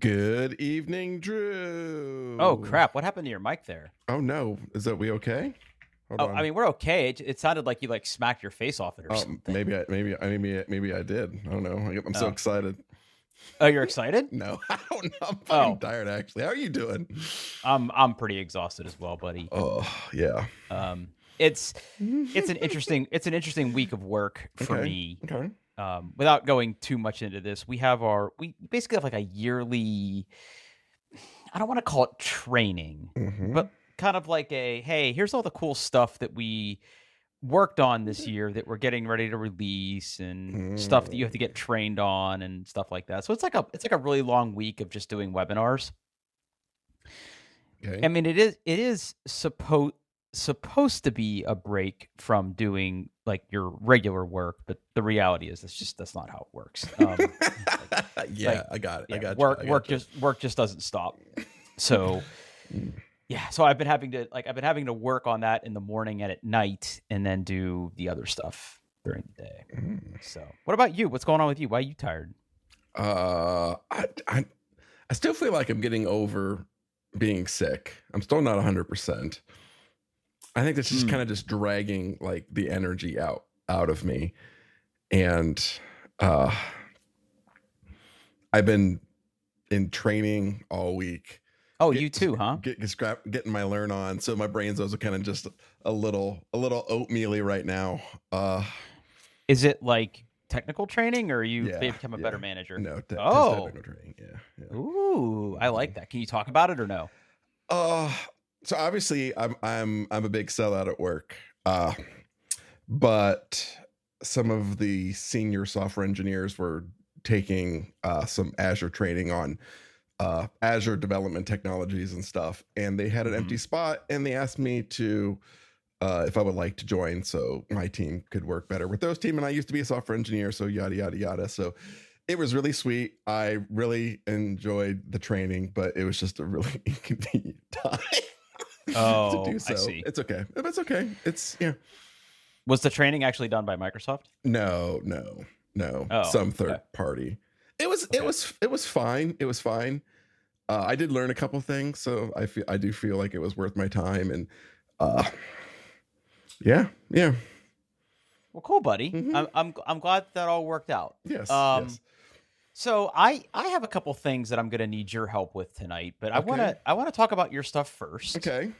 Good evening, Oh Drew. crap! What happened to your mic there? Oh no, is that we okay? Hold Oh, I on. mean, we're okay. It sounded like you like smacked your face off it or Oh, something. maybe I did. I don't know. I'm so Oh, excited. oh, you're excited? No, I don't know. I'm fucking Oh, tired. Actually, how are you doing? I'm pretty exhausted as well, buddy. Oh yeah. Um, it's it's an interesting week of work for Okay. me. Okay. Without going too much into this, we basically have like a yearly. I don't want to call it training, Mm-hmm. but kind of like a hey, here's all the cool stuff that we worked on this year that we're getting ready to release and stuff that you have to get trained on and stuff like that. So it's like a really long week of just doing webinars. Okay. I mean, it is supposed to be a break from doing like your regular work, but the reality is that's not how it works. Yeah, Like I got it. I yeah, got you. work I work got you. just work just doesn't stop. So yeah, so I've been having to work on that in the morning and at night, and then do the other stuff during the day. Mm. So, what about you? What's going on with you? Why are you tired? I still feel like I'm getting over being sick. I'm still not 100%. I think that's just kind of just dragging like the energy out of me. And uh I've been in training all week. Oh, you too, huh? Getting my learn on. So my brain's also kind of just a little oatmeal-y right now. Is it like technical training, or you Yeah, become a yeah. better manager? No, just Oh, technical training. Yeah. ooh, I like that. Can you talk about it or no? Uh so obviously I'm a big sellout at work. But some of the senior software engineers were taking some Azure training on Azure development technologies and stuff, and they had an empty spot, and they asked me to if I would like to join, so my team could work better with those team. And I used to be a software engineer, so yada yada yada. So it was really sweet. I really enjoyed the training, but it was just a really inconvenient time to Oh, do I so. see. It's okay. It's okay. It's yeah. Was the training actually done by Microsoft? No. Oh, Some okay. third party. It was Okay. fine. It was fine. I did learn a couple things, so I do feel like it was worth my time. And yeah. Well, cool, buddy. Mhm. I'm glad that all worked out. Yes. So I have a couple things that I'm going to need your help with tonight, but Okay. I want to talk about your stuff first. Okay.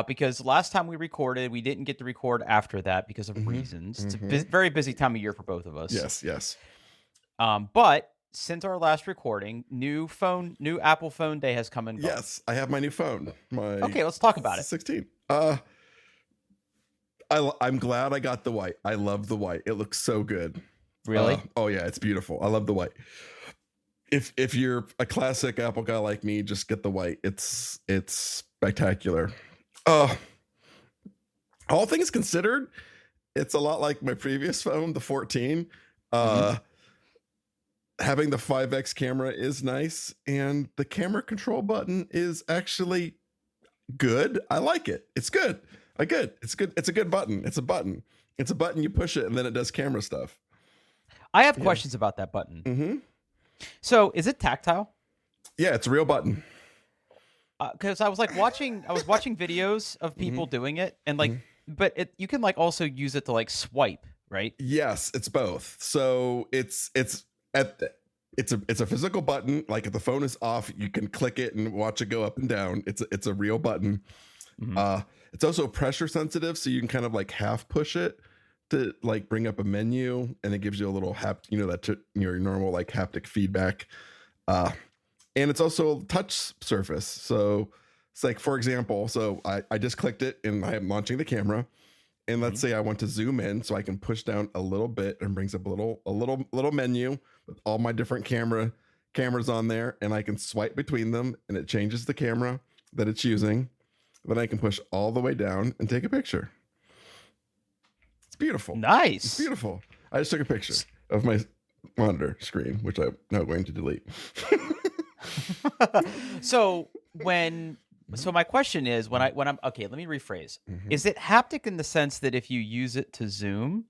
Because last time we recorded, we didn't get to record after that because of reasons. It's a very busy time of year for both of us. Yes. But since our last recording, new Apple Phone Day has come and gone. Yes, I have my new phone. Okay, let's talk about it. 16. I'm glad I got the white. I love the white. It looks so good. Really? Oh yeah, it's beautiful. I love the white. If you're a classic Apple guy like me, just get the white. It's spectacular. All things considered, it's a lot like my previous phone, the 14. Having the 5x camera is nice, and the camera control button is actually good. I like it. It's good. It's good. It's a good button. It's a button. It's a button. You push it, and then it does camera stuff. I have questions about that button. Mm-hmm. So, is it tactile? Yeah, it's a real button. Because I was watching videos of people doing it, and but you can also use it to swipe, right? Yes, it's both. So it's a physical button. Like if the phone is off, you can click it and watch it go up and down. It's a real button. It's also pressure sensitive, so you can kind of half push it to bring up a menu, and it gives you a little your normal haptic feedback. And it's also a touch surface. So it's for example, so I just clicked it and I am launching the camera. And let's say I want to zoom in, so I can push down a little bit and brings up a little menu with all my different cameras on there, and I can swipe between them, and it changes the camera that it's using. Then I can push all the way down and take a picture. It's beautiful. Nice. It's beautiful. I just took a picture of my monitor screen, which I'm now going to delete. So my question is when I'm okay, let me rephrase. Is it haptic in the sense that if you use it to zoom,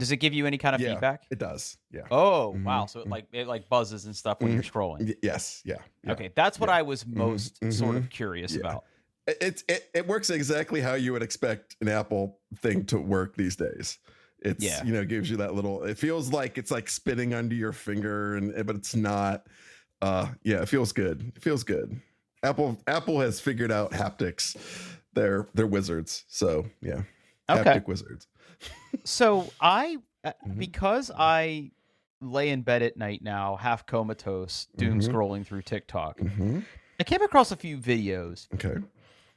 Does it give you any kind of Yeah, feedback? it does. Yeah. Oh, Mhm, wow. So it like buzzes and stuff when you're scrolling. Yes. Yeah. Yeah. Okay, that's what Yeah. I was most sort of curious Yeah. about. It works exactly how you would expect an Apple thing to work these days. It's gives you that little. It feels like it's like spinning under your finger, but it's not. It feels good. It feels good. Apple has figured out haptics. They're wizards. So yeah, Okay. haptic wizards. So because I lay in bed at night now, half comatose, doom scrolling through TikTok, I came across a few videos. Okay.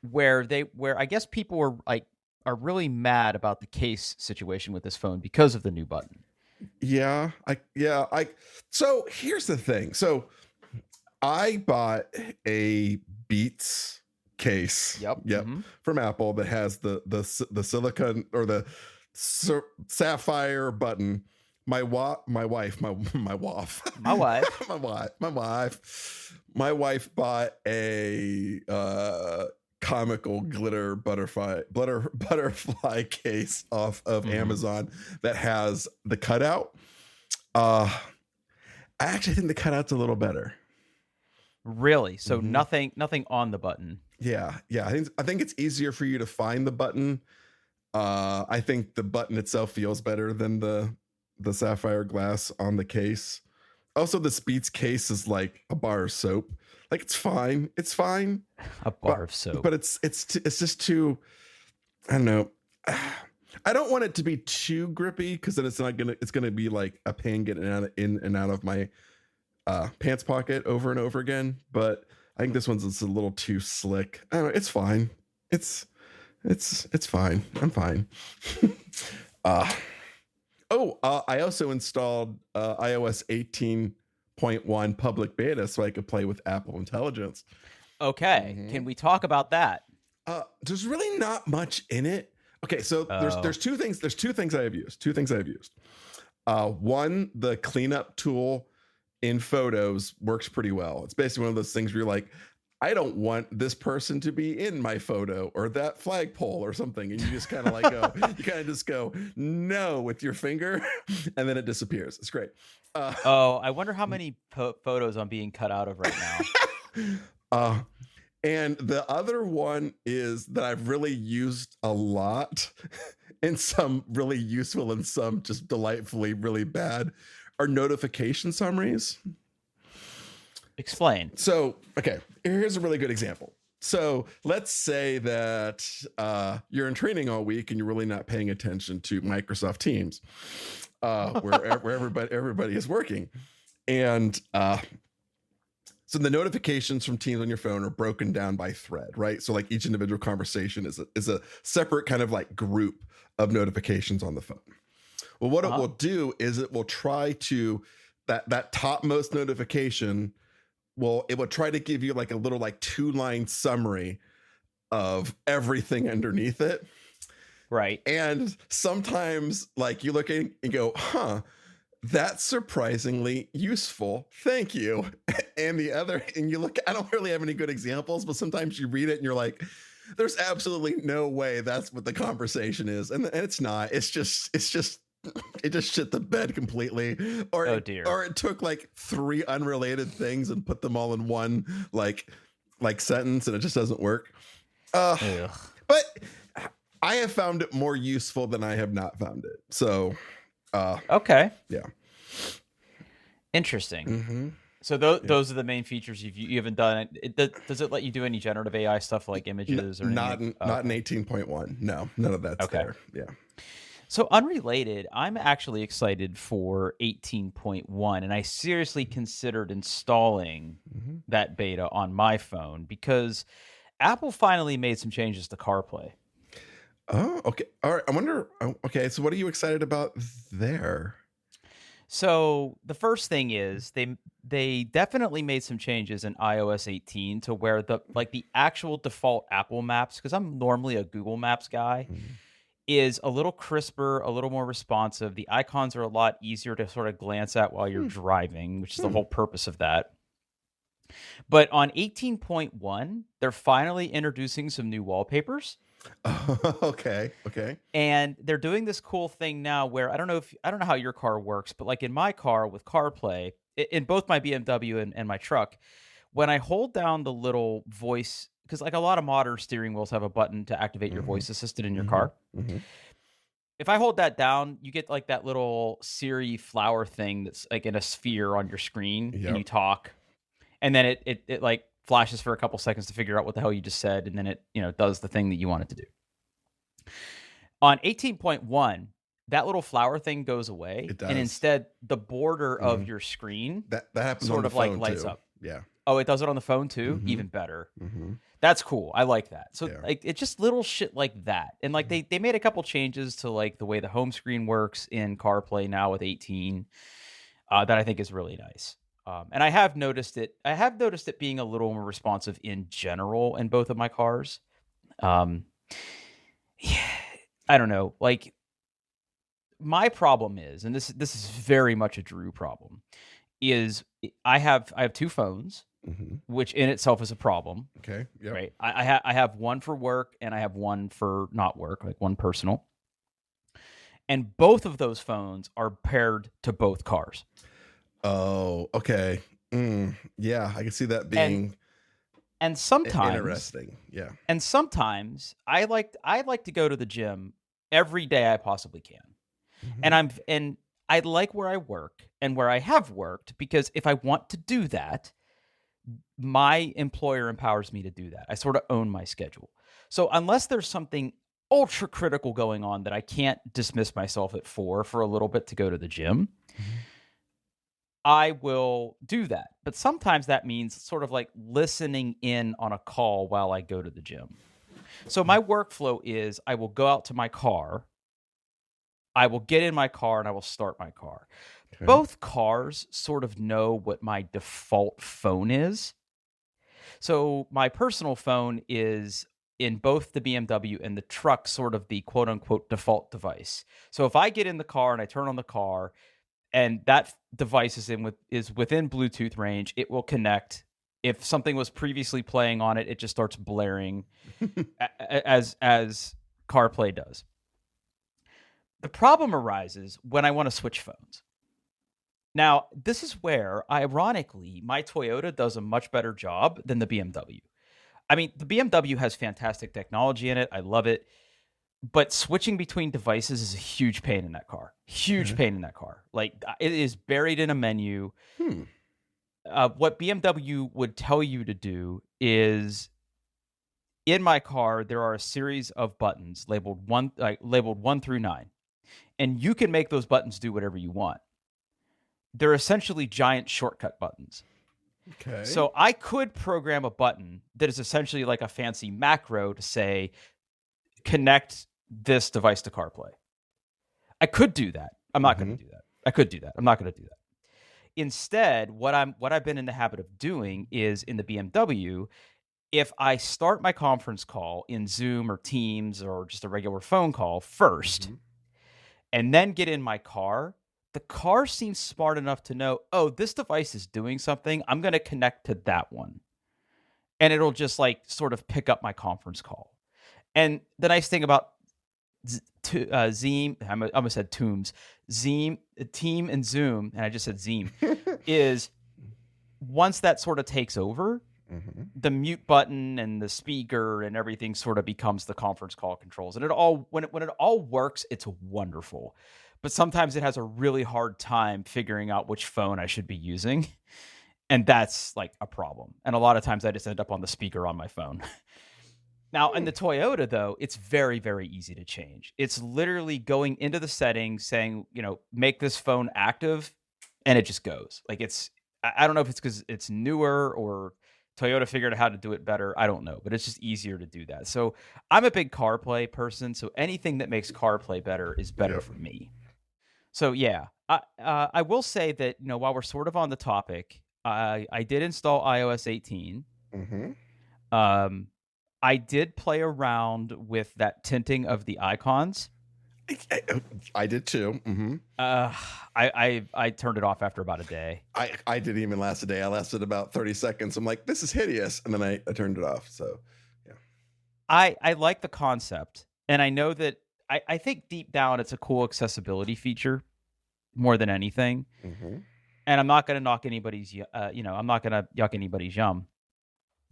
Where I guess people are really mad about the case situation with this phone because of the new button. So here's the thing. So I bought a Beats case. Yep. From Apple that has the silicone or the sapphire button. My wife bought a comical glitter butterfly case off of Amazon that has the cutout. I actually think the cutout's a little better. Really? So nothing on the button. Yeah. I think it's easier for you to find the button. I think the button itself feels better than the sapphire glass on the case. Also, the Beats case is like a bar of soap. Like it's fine. A bar of soap. But it's just too. I don't know. I don't want it to be too grippy because then it's gonna be like a pain getting in and out of my pants pocket over and over again. But I think this one's just a little too slick. I don't know. It's fine. It's fine. I'm fine. I also installed iOS 18.1 public beta so I could play with Apple Intelligence. Okay. Can we talk about that? There's really not much in it. Okay, so there's two things. There's two things I have used. One, the cleanup tool in Photos works pretty well. It's basically one of those things where you're like, I don't want this person to be in my photo or that flagpole or something. And you just kind of like go no with your finger and then it disappears. It's great. I wonder how many photos I'm being cut out of right now. And the other one is that I've really used a lot and some really useful and some just delightfully really bad are notification summaries. Explain. So, okay, here's a really good example. So let's say that you're in training all week and you're really not paying attention to Microsoft Teams, where everybody is working. And so the notifications from Teams on your phone are broken down by thread, right? So like each individual conversation is a separate kind of like group of notifications on the phone. Well, what it will do is it will try to, that topmost notification, it will try to give you like a little like 2-line summary of everything underneath it. Right. And sometimes like you look at it and go, that's surprisingly useful. Thank you. And you look, I don't really have any good examples, but sometimes you read it and you're like, there's absolutely no way that's what the conversation is. And it's not, it just shit the bed completely. Or it took like 3 unrelated things and put them all in one like sentence and it just doesn't work. But I have found it more useful than I have not found it. So okay. Yeah. Interesting. Mm-hmm. So those are the main features you haven't done. Does it let you do any generative AI stuff like images or not in 18.1? No, none of that's there. Yeah. So unrelated, I'm actually excited for 18.1, and I seriously considered installing that beta on my phone because Apple finally made some changes to CarPlay. Oh, okay. All right. I wonder. Okay. So what are you excited about there? So the first thing is they definitely made some changes in iOS 18 to where the actual default Apple Maps, because I'm normally a Google Maps guy, is a little crisper, a little more responsive. The icons are a lot easier to sort of glance at while you're driving, which is the whole purpose of that. But on 18.1, they're finally introducing some new wallpapers. Okay. Okay. And they're doing this cool thing now where I don't know how your car works, but like in my car with CarPlay, in both my BMW and my truck, when I hold down the little voice, because like a lot of modern steering wheels have a button to activate your Mm-hmm. voice assistant in your Mm-hmm. car. Mm-hmm. If I hold that down, you get like that little Siri flower thing that's like in a sphere on your screen, and you Yep. talk, and then it like flashes for a couple seconds to figure out what the hell you just said, and then it does the thing that you want it to do. On 18.1, that little flower thing goes away, It and does. instead the border Mhm. of your screen That happens on sort the of like phone lights too. up. Yeah. Oh, it does it on the phone too? Mhm. Even better. Mm-hmm. That's cool. I like that. So Yeah. like it's just little shit like that. And like they made a couple changes to like the way the home screen works in CarPlay now with 18 that I think is really nice. And I have noticed it. I have noticed it being a little more responsive in general in both of my cars. Yeah, I don't know. Like my problem is, and this is very much a Drew problem, is I have two phones, Mm-hmm. which in itself is a problem. Okay. Yep. Right. I have one for work and I have one for not work, like one personal. And both of those phones are paired to both cars. Oh, okay. Yeah, I can see that being and sometimes interesting. Yeah. And sometimes I like to go to the gym every day I possibly can. Mm-hmm. And I like where I work and where I have worked, because if I want to do that, my employer empowers me to do that. I sort of own my schedule. So unless there's something ultra critical going on that I can't dismiss myself at 4 for a little bit to go to the gym, I will do that. But sometimes that means sort of like listening in on a call while I go to the gym. So my workflow is I will go out to my car, I will get in my car, and I will start my car. Okay. Both cars sort of know what my default phone is. So my personal phone is in both the BMW and the truck sort of the quote unquote default device. So if I get in the car and I turn on the car and that device is within Bluetooth range, it will connect. If something was previously playing on it, it just starts blaring as CarPlay does. The problem arises when I want to switch phones. Now, this is where, ironically, my Toyota does a much better job than the BMW. I mean, the BMW has fantastic technology in it. I love it. But switching between devices is a huge pain in that car. Huge pain in that car. Like, it is buried in a menu. What BMW would tell you to do is, in my car, there are a series of buttons labeled 1 through 9. And you can make those buttons do whatever you want. They're essentially giant shortcut buttons. Okay. So I could program a button that is essentially like a fancy macro to say, connect this device to CarPlay. I could do that. I'm not going to do that. I could do that. I'm not going to do that. Instead, what I've been in the habit of doing is, in the BMW, if I start my conference call in Zoom or Teams or just a regular phone call first, and then get in my car, the car seems smart enough to know, oh, this device is doing something. I'm going to connect to that one. And it'll just like sort of pick up my conference call. And the nice thing about Zeem, I almost said Tooms, Zeem, Team and Zoom, and I just said Zeem, is once that sort of takes over, the mute button and the speaker and everything sort of becomes the conference call controls. And when it all works, it's wonderful. But sometimes it has a really hard time figuring out which phone I should be using. And that's like a problem. And a lot of times I just end up on the speaker on my phone. Now, in the Toyota, though, it's very, very easy to change. It's literally going into the settings, saying, make this phone active, and it just goes. Like I don't know if it's because it's newer or Toyota figured out how to do it better. I don't know, but it's just easier to do that. So I'm a big CarPlay person. So anything that makes CarPlay better is better for me. So yeah, I will say that, while we're sort of on the topic, I did install iOS 18. I did play around with that tinting of the icons. I did too. I turned it off after about a day. I didn't even last a day. I lasted about 30 seconds. I'm like, this is hideous. And then I turned it off. So, yeah. I like the concept, and I know that I think deep down it's a cool accessibility feature more than anything. Mm-hmm. And I'm not going to knock anybody's, I'm not going to yuck anybody's yum.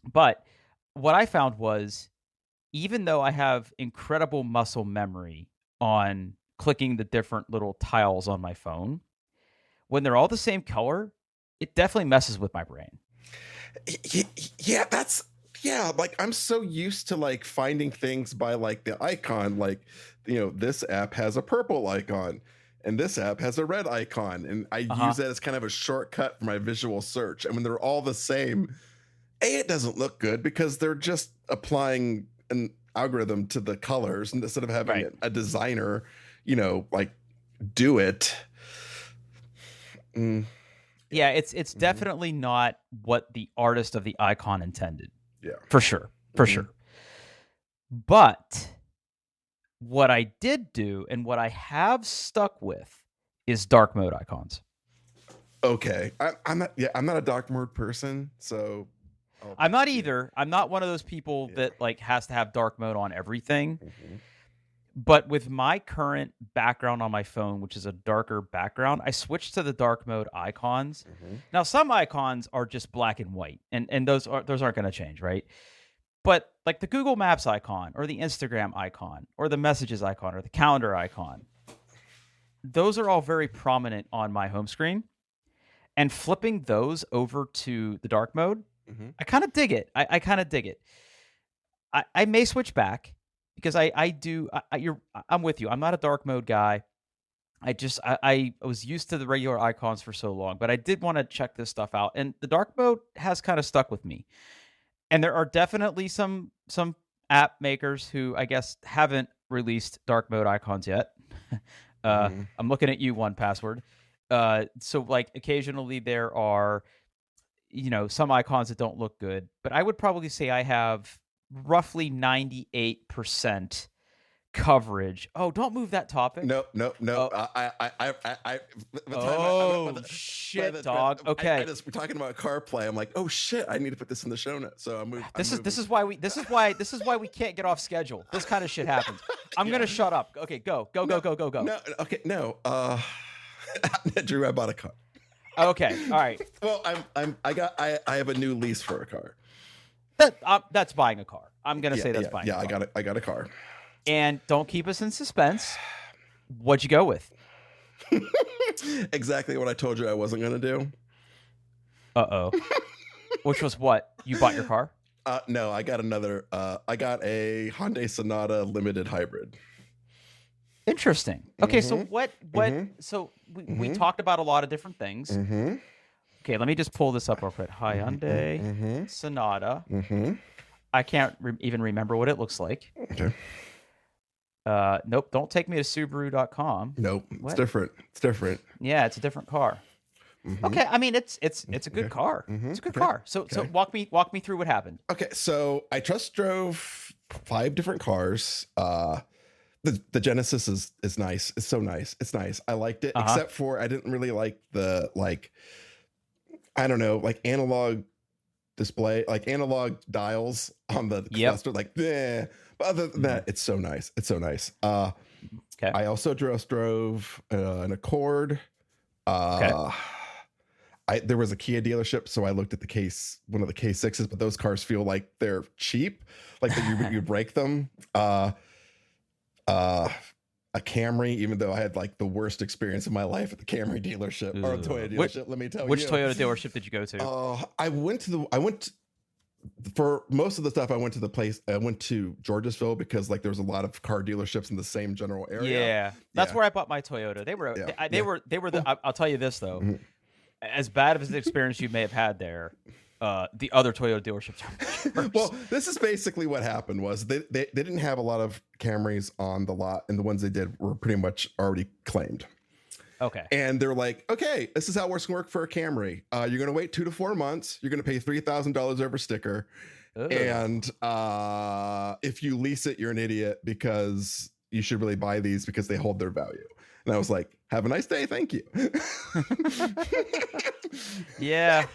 But what I found was, even though I have incredible muscle memory on clicking the different little tiles on my phone, when they're all the same color, it definitely messes with my brain. Yeah, like I'm so used to like finding things by like the icon, like, this app has a purple icon and this app has a red icon, and I use that as kind of a shortcut for my visual search. And when they're all the same, it doesn't look good because they're just applying an algorithm to the colors instead of having a designer, like do it. Yeah, it's definitely not what the artist of the icon intended. Yeah, for sure. But what I did do, and what I have stuck with, is dark mode icons. Okay, I'm not a dark mode person, so I'm not either. I'm not one of those people that like has to have dark mode on everything. Mm-hmm. But with my current background on my phone, which is a darker background, I switched to the dark mode icons. Mm-hmm. Now, some icons are just black and white, and those aren't going to change, right? But like the Google Maps icon, or the Instagram icon, or the messages icon, or the calendar icon, those are all very prominent on my home screen. And flipping those over to the dark mode, I kind of dig it. I kind of dig it. I may switch back, because I'm with you. I'm not a dark mode guy. I was used to the regular icons for so long, but I did want to check this stuff out, and the dark mode has kind of stuck with me. And there are definitely some app makers who I guess haven't released dark mode icons yet. I'm looking at you, 1Password. So like occasionally there are, some icons that don't look good, but I would probably say I have roughly 98% coverage. Oh, don't move that topic. No. Shit, dog. Okay. We're talking about CarPlay. I'm like, oh shit, I need to put this in the show notes. So I moved. This is why we can't get off schedule. This kind of shit happens. I'm gonna shut up. Okay, go. No. Okay. No. Drew, I bought a car. Okay. All right. Well, I have a new lease for a car. That's buying a car. I'm gonna say that's buying. Yeah, a car. I got a car. And don't keep us in suspense. What'd you go with? Exactly what I told you I wasn't gonna do. Uh-oh. Which was what? You bought your car? No, I got another. I got a Hyundai Sonata Limited Hybrid. Interesting. Okay, so what? So we talked about a lot of different things. Okay, let me just pull this up real quick. Hyundai Sonata. I can't even remember what it looks like. Okay. Nope. Don't take me to Subaru.com. Nope. It's different. Yeah, it's a different car. Okay. I mean, it's a good car. It's a good car. So walk me through what happened. Okay. So I just drove 5 different cars. The Genesis is nice. It's so nice. It's nice. I liked it, except for I didn't really like the I don't know, analog display, analog dials on the cluster, bleh. But other than that, it's so nice. It's so nice. Okay. I also drove an Accord. There was a Kia dealership, so I looked at one of the K6s, but those cars feel like they're cheap, like that you break them. A Camry, even though I had the worst experience of my life at the Camry dealership or a Toyota dealership. Let me tell you. Which Toyota dealership did you go to? For most of the stuff, I went to Georgesville because there was a lot of car dealerships in the same general area. Yeah, that's where I bought my Toyota. They were. I'll tell you this though, as bad of an experience you may have had there, the other Toyota dealerships are worse. Well, this is basically what happened. Was they didn't have a lot of Camrys on the lot, and the ones they did were pretty much already claimed. Okay. And they're like, okay, this is how it's going to work for a Camry. You're going to wait 2 to 4 months. You're going to pay $3,000 over sticker. Ugh. And if you lease it, you're an idiot because you should really buy these because they hold their value. And I was like, have a nice day. Thank you. Yeah.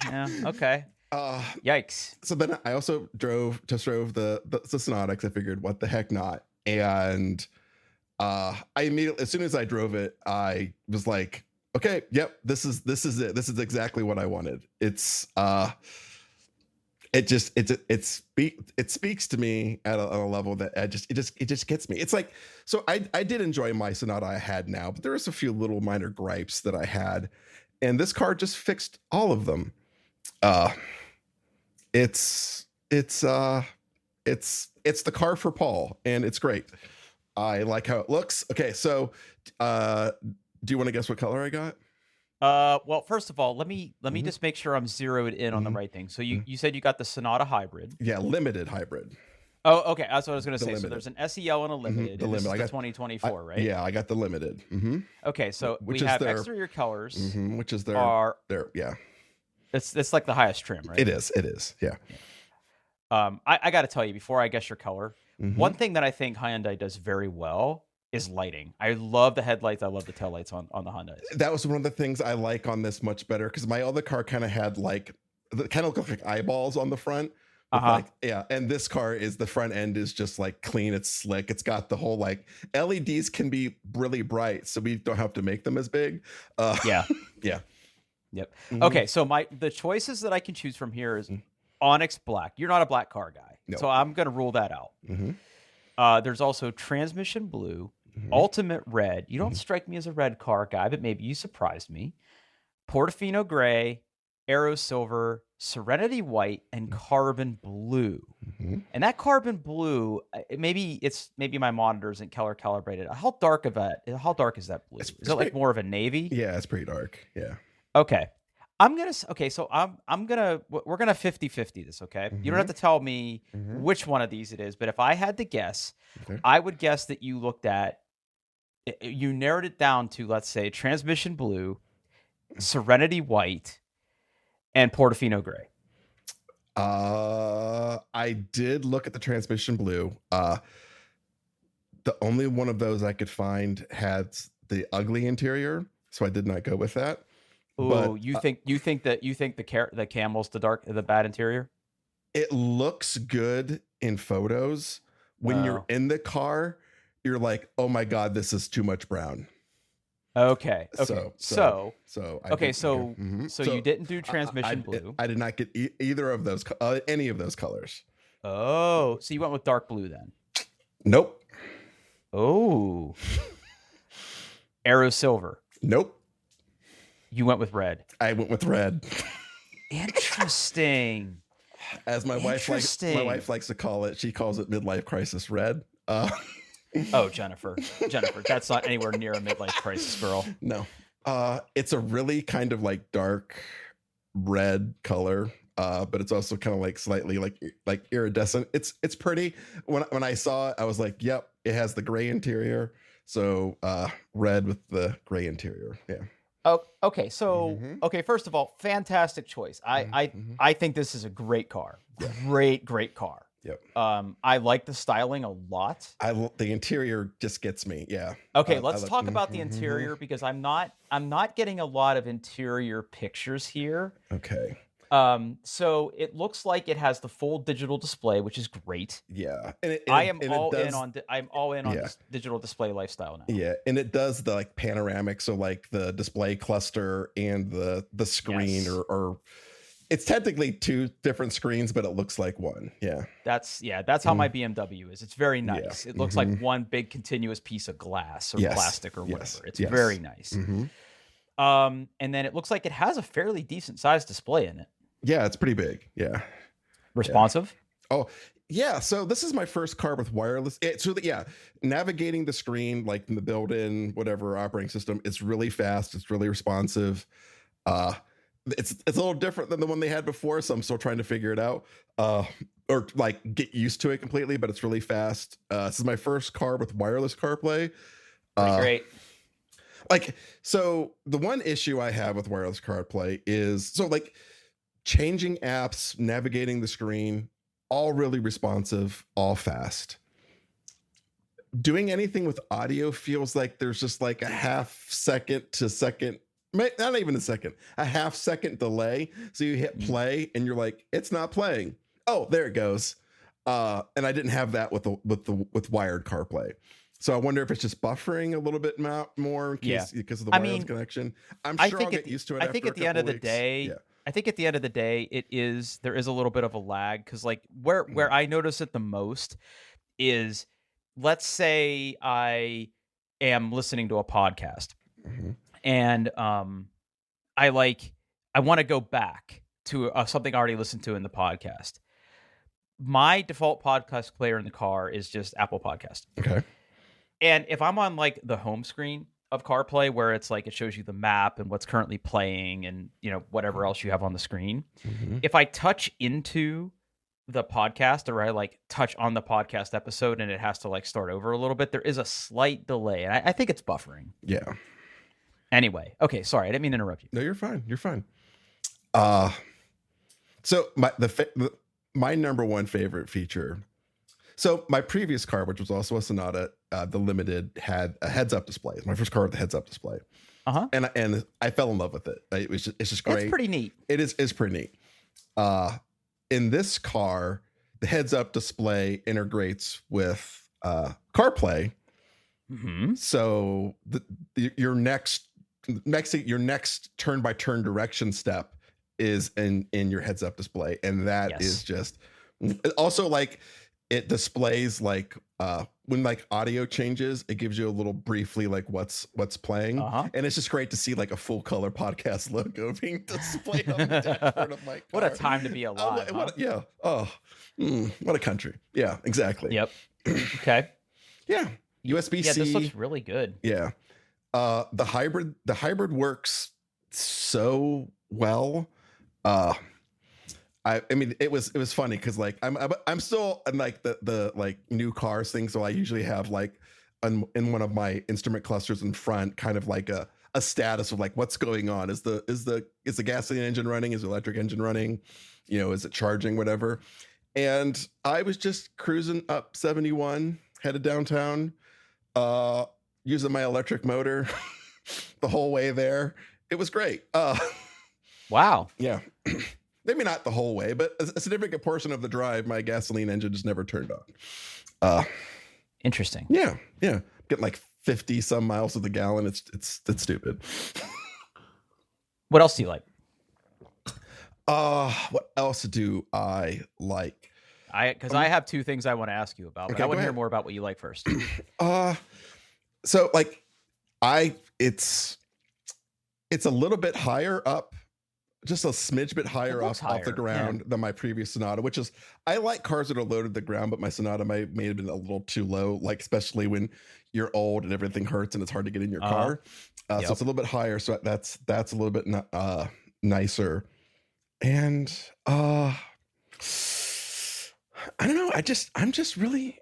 Okay. Yikes. So then I also drove the Sonata because I figured what the heck not. And I immediately, as soon as I drove it, I was like, okay, yep, this is it. This is exactly what I wanted. It's it speaks to me at a level that it just gets me. It's like, so I did enjoy my Sonata I had now, but there was a few little minor gripes that I had, and this car just fixed all of them. It's the car for Paul, and it's great. I like how it looks. Okay, so do you want to guess what color I got? Well, first of all, let me just make sure I'm zeroed in on the right thing. So you said you got the Sonata Hybrid. Yeah, limited hybrid. Oh, okay. That's what I was going to say. Limited. So there's an SEL and a limited. The limited. I got 2024, right? Yeah, I got the limited. Okay, so Which we is have their- exterior colors. Which is their yeah. It's like the highest trim, right? It is. Yeah. I got to tell you before I guess your color, Mhm. one thing that I think Hyundai does very well is lighting. I love the headlights. I love the taillights on the Hyundais. That was one of the things I like on this much better because my other car kind of had like looked like eyeballs on the front. Like, yeah, and this car is the front end is just like clean. It's slick. It's got the whole like LEDs can be really bright, so we don't have to make them as big. Yeah. Yeah. Yep. Mhm. Okay, so the choices that I can choose from here is Onyx Black. You're not a black car guy, No. so I'm going to rule that out. Mhm. There's also Transmission Blue, Mhm. Ultimate Red. You don't strike me as a red car guy, but maybe you surprised me. Portofino Gray, Aero Silver, Serenity White, and Carbon Blue. Mhm. And that Carbon Blue, maybe my monitor isn't color calibrated. How dark is that blue? It's Is it like pretty- more of a navy? Yeah, it's pretty dark. Yeah. Okay. So we're gonna 50-50 this, okay? You don't have to tell me which one of these it is, but if I had to guess, Okay. I would guess that you narrowed it down to, let's say, Transmission Blue, Serenity White, and Portofino Gray. I did look at the Transmission Blue. The only one of those I could find had the ugly interior, so I did not go with that. Ooh, But, you think the Camel's the bad interior? It looks good in photos. When you're in the car, you're like, "Oh my god, this is too much brown." Okay. So you didn't do Transmission I Blue. I did not get either of those, any of those colors. Oh, so you went with dark blue then? Nope. Oh. Aero Silver. Nope. You went with red. I went with red. Interesting. As my wife likes to call it, she calls it midlife crisis red. Oh, Jennifer, that's not anywhere near a midlife crisis, girl. No. It's a really kind of like dark red color, but it's also kind of like slightly like iridescent. It's pretty. When I saw it, I was like, yep, it has the gray interior. So red with the gray interior. Yeah. Oh, okay. So, first of all, fantastic choice. I think this is a great car. Yeah. Great car. Yep. I like the styling a lot. The interior just gets me. Yeah. Okay, let's talk about the interior because I'm not getting a lot of interior pictures here. Okay. So it looks like it has the full digital display, which is great. Yeah. I'm all in on this digital display lifestyle now. Yeah, and it does the like panoramic, so like the display cluster and the screen, Yes. or it's technically two different screens, but it looks like one. Yeah. That's how my BMW is. It's very nice. Yeah. It looks like one big continuous piece of glass or plastic or whatever. It's Yes. very nice. And then it looks like it has a fairly decent sized display in it. Yeah, it's pretty big. Yeah. Responsive? Oh, yeah. So this is my first car with wireless. Navigating the screen, like in the built-in whatever operating system, it's really fast. It's really responsive. It's a little different than the one they had before, so I'm still trying to figure it out, or like get used to it completely. But it's really fast. This is my first car with wireless CarPlay. Pretty great. So the one issue I have with wireless CarPlay is changing apps, navigating the screen, all really responsive, all fast. Doing anything with audio feels like there's just like a half second to second, not even a second, a half-second delay. So you hit play and you're like, it's not playing. Oh, there it goes. And I didn't have that with wired CarPlay. So I wonder if it's just buffering a little bit more in case because of the wireless connection. I'm sure I'll get used to it. I think at the end of the day, I think at the end of the day, there is a little bit of a lag, because like where I notice it the most is, let's say I am listening to a podcast, and I want to go back to something I already listened to in the podcast. My default podcast player in the car is just Apple Podcast. Okay. And if I'm on like the home screen of CarPlay, where it's like it shows you the map and what's currently playing and, you know, whatever else you have on the screen, if I touch into the podcast, or I like touch on the podcast episode and it has to like start over a little bit, there is a slight delay. And I think it's buffering. Yeah. Anyway. Okay. Sorry. I didn't mean to interrupt you. No, you're fine. You're fine. So my number one favorite feature. So my previous car, which was also a Sonata, the Limited, had a heads-up display. It's my first car with a heads-up display, and I fell in love with it. It's just great. It's pretty neat. It's pretty neat. In this car, the heads-up display integrates with CarPlay. So your next turn-by-turn direction step is in your heads-up display, and that is just also like. It displays like when like audio changes, it gives you a little briefly like what's playing, and it's just great to see like a full color podcast logo being displayed on the dashboard of my car. What a time to be alive! Yeah. Oh, what a country. Yeah, exactly. Yep. Okay. Yeah. USB-C. Yeah, this looks really good. Yeah. The hybrid works so well. I mean, it was funny because like I'm still in like the like new cars thing, so I usually have like in one of my instrument clusters in front, kind of like a status of like what's going on. Is the gasoline engine running? Is the electric engine running? You know, is it charging? Whatever. And I was just cruising up 71, headed downtown, using my electric motor the whole way there. It was great. Wow. Yeah. Maybe not the whole way, but a significant portion of the drive, my gasoline engine just never turned on. Interesting. Yeah. Getting like 50 some miles to the gallon. It's stupid. What else do you like? What else do I like? Because I have two things I want to ask you about, but I want to hear more about what you like first. So like it's a little bit higher up. Just a smidge bit higher off the ground than my previous Sonata, which is, I like cars that are low to the ground, but my Sonata may have been a little too low, like especially when you're old and everything hurts and it's hard to get in your car. So it's a little bit higher. So that's a little bit nicer. And I don't know. I'm just really,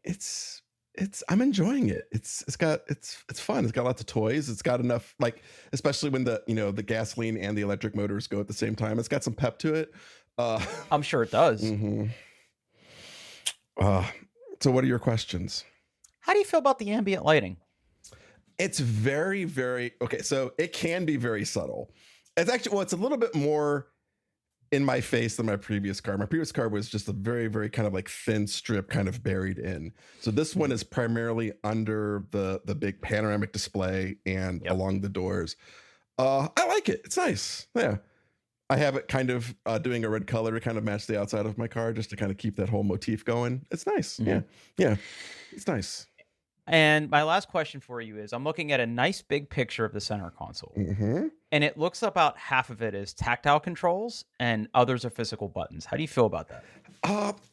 I'm enjoying it. It's fun. It's got lots of toys. It's got enough, like, especially when the gasoline and the electric motors go at the same time. It's got some pep to it. I'm sure it does. So what are your questions? How do you feel about the ambient lighting? It's very, very okay. So it can be very subtle. It's actually, it's a little bit more in my face than my previous car. My previous car was just a very, very kind of like thin strip kind of buried in. So this one is primarily under the big panoramic display and along the doors. I like it. It's nice. Yeah. I have it kind of doing a red color to kind of match the outside of my car just to kind of keep that whole motif going. It's nice. Yeah. It's nice. And my last question for you is, I'm looking at a nice big picture of the center console, and it looks about half of it is tactile controls and others are physical buttons. How do you feel about that?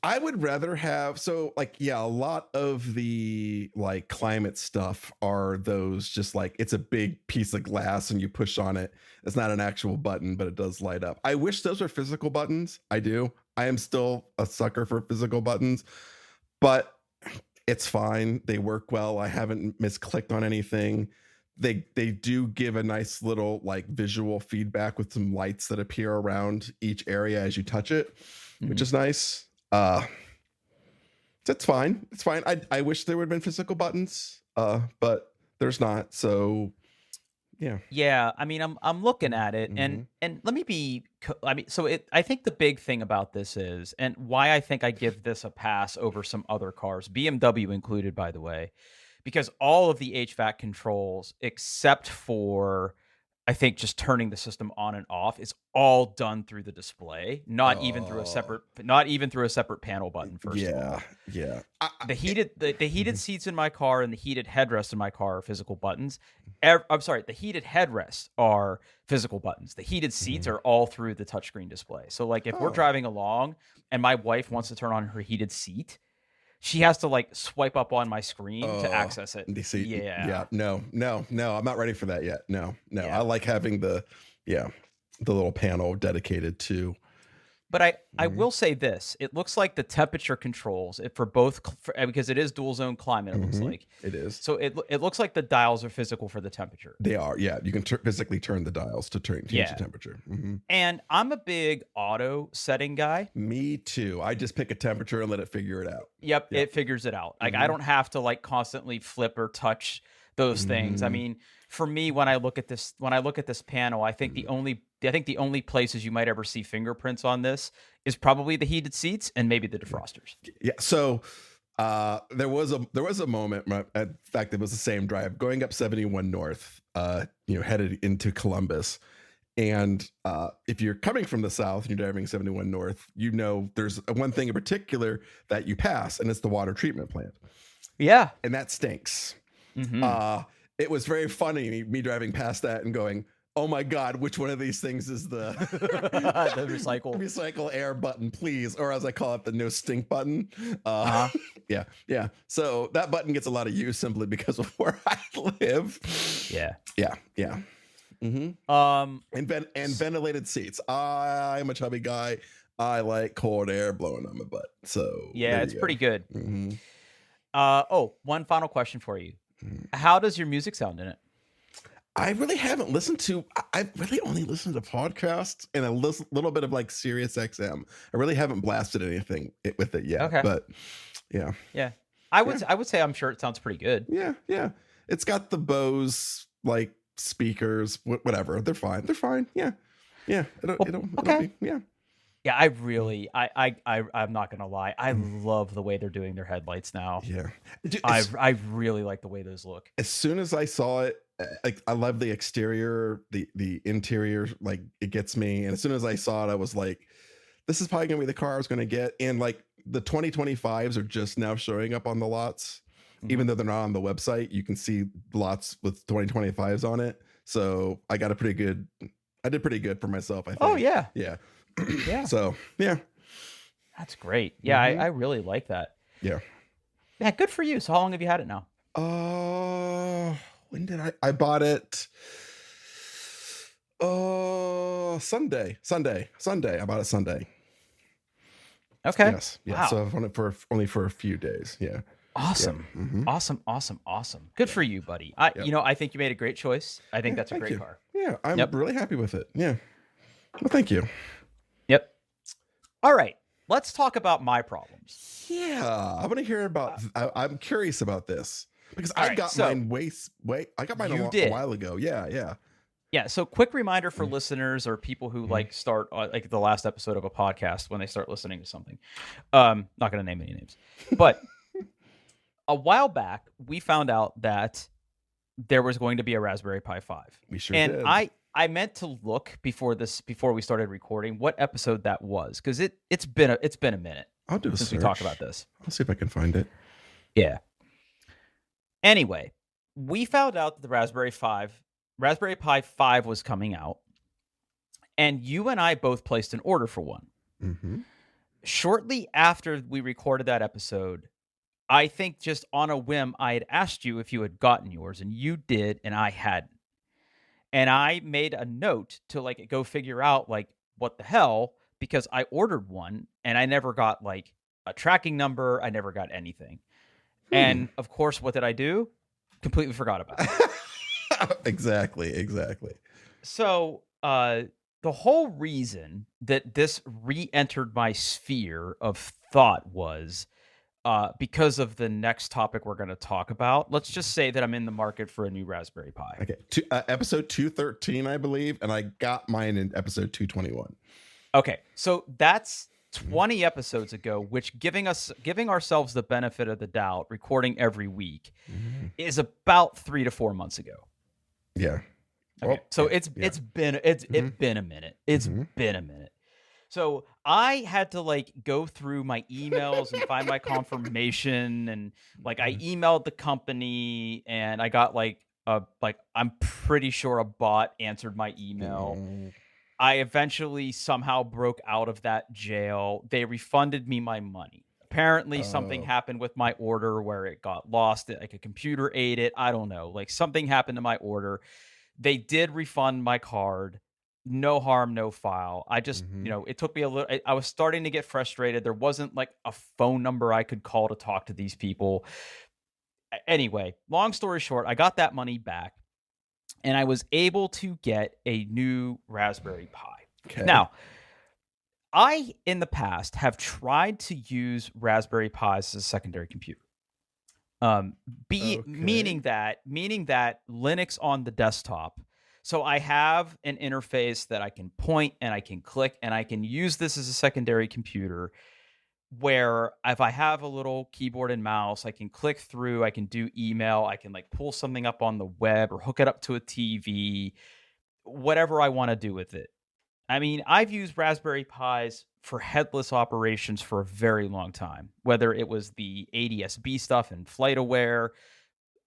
I would rather have, a lot of the like climate stuff are those just like, it's a big piece of glass and you push on it. It's not an actual button, but it does light up. I wish those were physical buttons. I do. I am still a sucker for physical buttons, but it's fine. They work well. I haven't misclicked on anything. They do give a nice little like visual feedback with some lights that appear around each area as you touch it, which is nice. That's fine. It's fine. I wish there would have been physical buttons, but there's not. So Yeah, I mean, I'm looking at it, Mhm. and let me be. I mean, so I think the big thing about this is, and why I think I give this a pass over some other cars, BMW included, by the way, because all of the HVAC controls, except for I think just turning the system on and off, is all done through the display, Oh, not even through a separate panel button. First of yeah, all, yeah. the heated Mhm. seats in my car and the heated headrest in my car are physical buttons. I'm sorry, the heated headrests are physical buttons. The heated seats Mhm. are all through the touchscreen display. So like if we're Oh. driving along and my wife wants to turn on her heated seat, she has to like swipe up on my screen to Oh, access it. you see, yeah, Yeah. no, no, no, I'm not ready for that yet. No, no, I Yeah. like having yeah, the little panel dedicated to. But I Mhm. will say this: it looks like the temperature controls for both because it is dual zone climate. It looks Mhm. like It is. so it looks like the dials are physical for the temperature. They are. Yeah, you can physically turn the dials to change the Yeah, temperature. Mhm. and I'm a big auto setting guy. Me too. I just pick a temperature and let it figure it out. Yep, Yep. it figures it out. Like I Mhm. don't have to like constantly flip or touch those things. I Mhm. mean, for me, when I look at this panel, I think the only places you might ever see fingerprints on this is probably the heated seats and maybe the defrosters. Yeah. So there was a moment, in fact, it was the same drive going up 71 north, headed into Columbus. And if you're coming from the south and you're driving 71 north, there's one thing in particular that you pass, and it's the water treatment plant. Yeah. And that stinks. Hmm. Uh, it was very funny me driving past that and going, "Oh my god, which one of these things is the The recycle. recycle air button, please?" Or as I call it, the no stink button. Uh-huh. Yeah, yeah. So that button gets a lot of use simply because of where I live. Yeah. Yeah, yeah. Mm-hmm. Um And ventilated seats. I'm a chubby guy. I like cold air blowing on my butt. So yeah, there it's you go. pretty good. Mm-hmm. One final question for you. How does your music sound in it? I really haven't listened to. I've really only listened to podcasts and a little bit of like Sirius XM. I really haven't blasted anything with it yet. Okay. But yeah, Yeah. yeah, I would say I'm sure it sounds pretty good. yeah, yeah. It's got the Bose like speakers, whatever. They're fine. They're fine. Yeah, yeah. Well, It'll okay. be. Yeah. Yeah, I really I'm not gonna lie. I love the way they're doing their headlights now. Yeah. Dude, I really like the way those look. as soon as I saw it, like I love the exterior, the interior, like it gets me. And as soon as I saw it, I was like, this is probably gonna be the car I was gonna get. And like the 2025s are just now showing up on the lots, Mhm. even though they're not on the website. You can see lots with 2025s on it. So I got I did pretty good for myself, I Oh think. yeah. Yeah. Yeah. So yeah. That's great. Yeah, Hmm. I really like that. Yeah. Yeah, good for you. So how long have you had it now? Uh when did I bought it? Oh, Sunday. I bought it Sunday. Okay. Yes, yeah. Wow. So I've only for a few days. Yeah, yeah. Awesome. Hmm. Awesome. Good for you, buddy. I think you made a great choice. I think Yeah, that's a thank great you. car. Yeah, I'm Yep. really happy with it. Yeah. Well, thank you. Yep. All right. Let's talk about my problems. Yeah, I want to hear about. I'm curious about this because All I right. got So mine I got mine you a did. while ago. Yeah, yeah. Yeah, so quick reminder for Mm-hmm. listeners or people who Mm-hmm. like start like the last episode of a podcast when they start listening to something. Not going to name any names. But a while back we found out that there was going to be a Raspberry Pi 5. We sure And did. I meant to look before we started recording what episode that was cuz it's been a minute I'll do a since search. we talked about this. I'll see if I can find it. Yeah. Anyway, we found out that the Raspberry Pi 5 was coming out, and you and I both placed an order for one. Mm-hmm. Shortly after we recorded that episode, I think just on a whim, I had asked you if you had gotten yours, and you did, and I hadn't. And I made a note to like go figure out like what the hell, because I ordered one and I never got like a tracking number. I never got anything. And of course, what did I do? Completely forgot about it. Exactly. So, the whole reason that this re-entered my sphere of thought was because of the next topic we're going to talk about. Let's just say that I'm in the market for a new Raspberry Pi. Okay. Episode 213, I believe, and I got mine in episode 221. Okay, so that's 20 episodes ago, which giving ourselves the benefit of the doubt, recording every week, is about 3 to 4 months ago. Yeah. Okay. So it's been a minute. It's been a minute. So I had to like go through my emails and find my confirmation, and like I emailed the company and I got I'm pretty sure a bot answered my email. I eventually somehow broke out of that jail. They refunded me my money. Apparently something happened with my order where it got lost, like a computer ate it. I don't know. Like something happened to my order. They did refund my card. No harm, no foul. I just, it took me a little, I was starting to get frustrated. There wasn't like a phone number I could call to talk to these people. Anyway, long story short, I got that money back and I was able to get a new Raspberry Pi. Okay. Now, I, in the past, have tried to use Raspberry Pis as a secondary computer. Meaning that Linux on the desktop. So I have an interface that I can point and I can click and I can use this as a secondary computer where if I have a little keyboard and mouse, I can click through, I can do email, I can like pull something up on the web or hook it up to a TV, whatever I want to do with it. I mean, I've used Raspberry Pis for headless operations for a very long time, whether it was the ADSB stuff and FlightAware.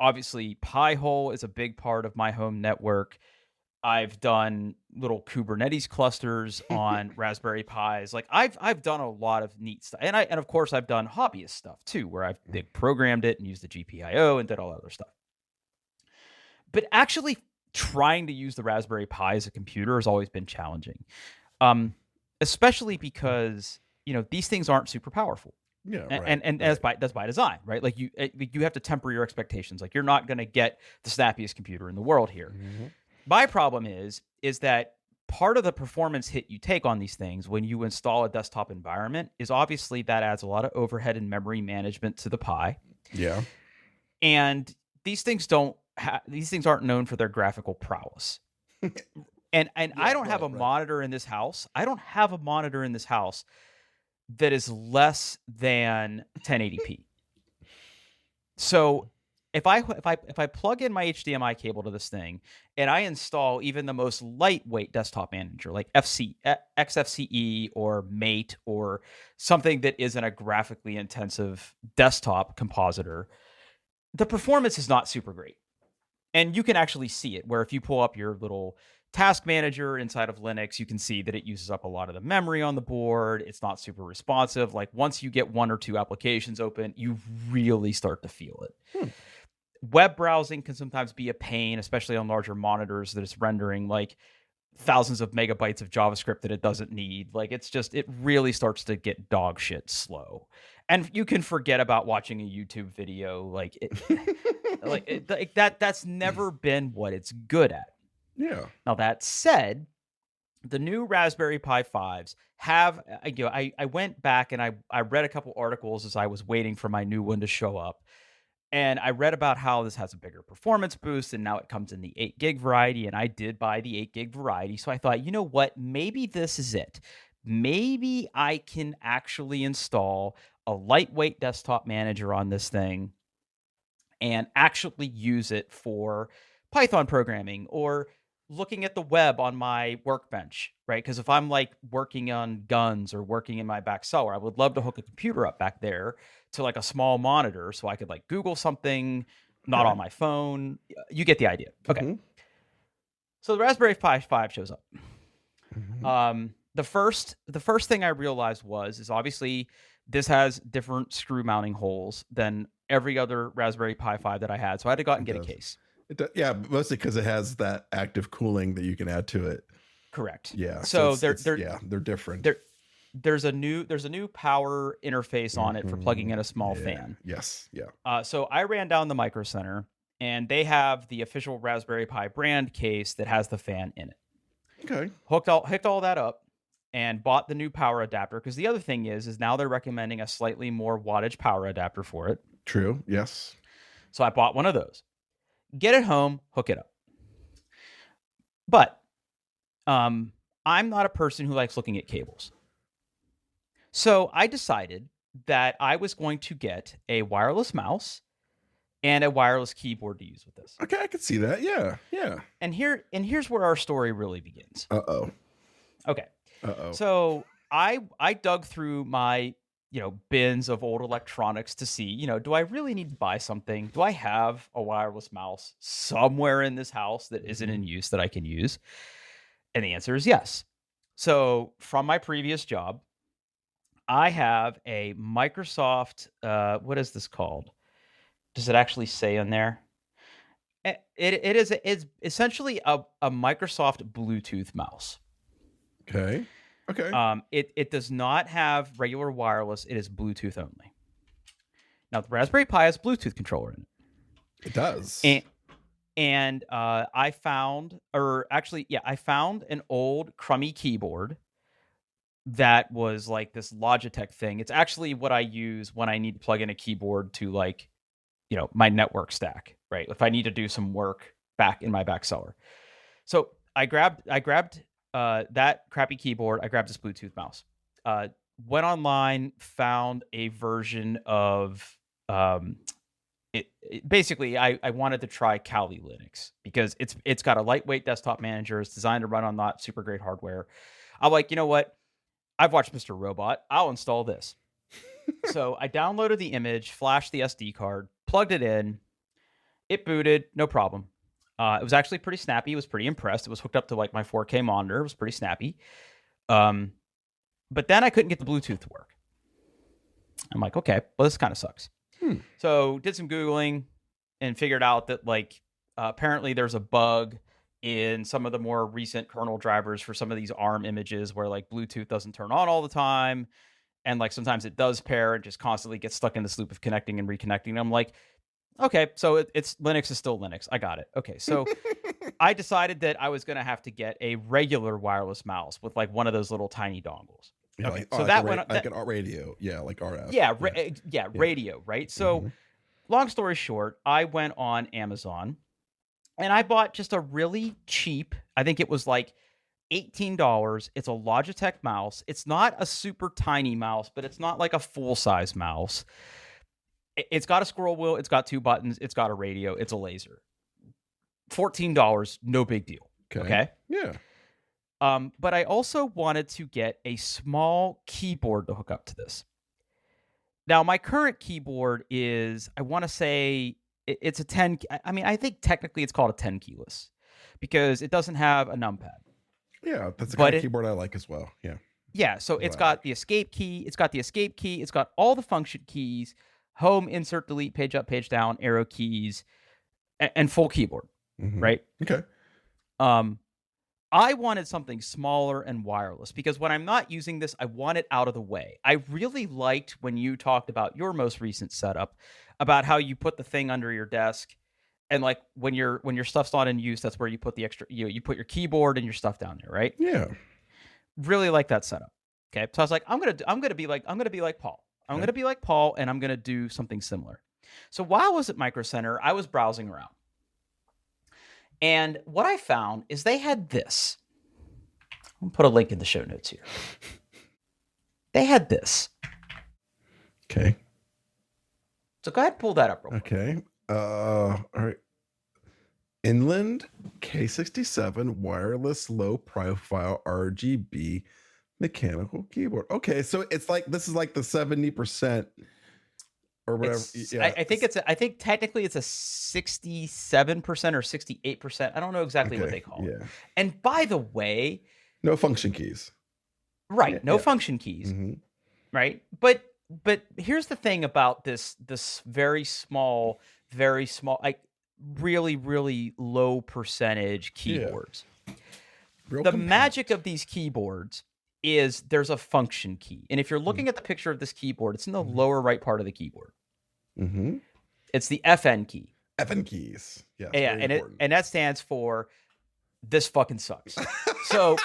Obviously, Pi-hole is a big part of my home network. I've done little Kubernetes clusters on Raspberry Pis. Like I've done a lot of neat stuff. And of course I've done hobbyist stuff too, where I've programmed it and used the GPIO and did all that other stuff. But actually trying to use the Raspberry Pi as a computer has always been challenging. Especially because, these things aren't super powerful. Yeah, and that's by design, right? Like you have to temper your expectations. Like you're not going to get the snappiest computer in the world here. My problem is that part of the performance hit you take on these things when you install a desktop environment is obviously that adds a lot of overhead and memory management to the Pi. Yeah. And these things aren't known for their graphical prowess. And I don't have a monitor in this house. I don't have a monitor in this house that is less than 1080p. So if I plug in my HDMI cable to this thing and I install even the most lightweight desktop manager like XFCE or Mate or something that isn't a graphically intensive desktop compositor, the performance is not super great. And you can actually see it where if you pull up your little task manager inside of Linux, you can see that it uses up a lot of the memory on the board. It's not super responsive. Like once you get one or two applications open, you really start to feel it. Web browsing can sometimes be a pain, especially on larger monitors that it's rendering like thousands of megabytes of JavaScript that it doesn't need. Like it really starts to get dog shit slow. And you can forget about watching a YouTube video. That's never been what it's good at. Yeah. Now that said, the new Raspberry Pi 5s have, I went back and I read a couple articles as I was waiting for my new one to show up. And I read about how this has a bigger performance boost, and now it comes in the 8 gig variety, and I did buy the 8 gig variety. So I thought, you know what? Maybe this is it. Maybe I can actually install a lightweight desktop manager on this thing and actually use it for Python programming or looking at the web on my workbench, right? Because if I'm like working on guns or working in my back cellar, I would love to hook a computer up back there to like a small monitor so I could like Google something, not on my phone. You get the idea. Okay. So the Raspberry Pi 5 shows up. The first thing I realized is obviously this has different screw mounting holes than every other Raspberry Pi 5 that I had. So I had to go out and get a case. Yeah, mostly because it has that active cooling that you can add to it. Correct. Yeah. So they're different. There's a new power interface on it for plugging in a small fan. Yes. Yeah. So I ran down the Micro Center, and they have the official Raspberry Pi brand case that has the fan in it. Okay. Hooked all that up, and bought the new power adapter, because the other thing is now they're recommending a slightly more wattage power adapter for it. True. Yes. So I bought one of those. Get it home, hook it up. But I'm not a person who likes looking at cables. So I decided that I was going to get a wireless mouse and a wireless keyboard to use with this. Okay, I could see that. Yeah. Yeah. And here's where our story really begins. Uh-oh. Okay. Uh-oh. So I dug through my, bins of old electronics to see, do I really need to buy something? Do I have a wireless mouse somewhere in this house that isn't in use that I can use? And the answer is yes. So from my previous job, I have a Microsoft, what is this called? Does it actually say on there? It's essentially a Microsoft Bluetooth mouse. Okay. It does not have regular wireless. It is Bluetooth only. Now the Raspberry Pi has Bluetooth controller in it. It does. And I found an old crummy keyboard that was like this Logitech thing. It's actually what I use when I need to plug in a keyboard to my network stack, right? If I need to do some work back in my back cellar. So I grabbed that crappy keyboard. I grabbed this Bluetooth mouse. Went online, found a version of basically I wanted to try Kali Linux because it's got a lightweight desktop manager. It's designed to run on not super great hardware. I'm like, you know what? I've watched Mr. Robot. I'll install this. So I downloaded the image, flashed the SD card, plugged it in. It booted, no problem. It was actually pretty snappy. I was pretty impressed. It was hooked up to like my 4K monitor. It was pretty snappy. But then I couldn't get the Bluetooth to work. I'm like, okay, well, this kind of sucks. So did some Googling and figured out that apparently there's a bug in some of the more recent kernel drivers for some of these ARM images where like Bluetooth doesn't turn on all the time. And like sometimes it does pair and just constantly gets stuck in this loop of connecting and reconnecting. And I'm like, okay, so it's Linux is still Linux. I got it. Okay, so I decided that I was going to have to get a regular wireless mouse with like one of those little tiny dongles. Yeah, okay, like, so like that an radio. Yeah, like RF. Yeah, radio, right? So long story short, I went on Amazon and I bought just a really cheap, I think it was like $18. It's a Logitech mouse. It's not a super tiny mouse, but it's not like a full-size mouse. It's got a scroll wheel. It's got 2 buttons. It's got a radio. It's a laser. $14, no big deal. Okay? Yeah. But I also wanted to get a small keyboard to hook up to this. Now, my current keyboard is, I want to say, it's a 10. I mean, I think technically it's called a 10 keyless because it doesn't have a numpad. Yeah, that's the kind of keyboard I like as well. Yeah. Yeah, so it's got the escape key. It's got the escape key. It's got all the function keys, home, insert, delete, page up, page down, arrow keys, and full keyboard, right? Okay. I wanted something smaller and wireless because when I'm not using this, I want it out of the way. I really liked when you talked about your most recent setup, about how you put the thing under your desk, and like when your stuff's not in use, that's where you put the extra. You put your keyboard and your stuff down there, right? Yeah. Really like that setup. Okay, so I was like, I'm gonna be like Paul. I'm gonna be like Paul, and I'm gonna do something similar. So while I was at Micro Center, I was browsing around. And what I found is they had this. I'll put a link in the show notes here. They had this. Okay. So go ahead and pull that up real quick. Okay. All right. Inland K67 wireless low profile RGB mechanical keyboard. Okay, so it's like this is like the 70% or whatever. I think technically it's a 67% or 68%. I don't know exactly what they call it. And by the way, no function keys. Right, no function keys. Right? But here's the thing about this very small, like really, really low percentage keyboards. The magic of these keyboards is there's a function key. And if you're looking at the picture of this keyboard, it's in the lower right part of the keyboard. It's the FN key. FN keys. Yeah, and that stands for this fucking sucks. So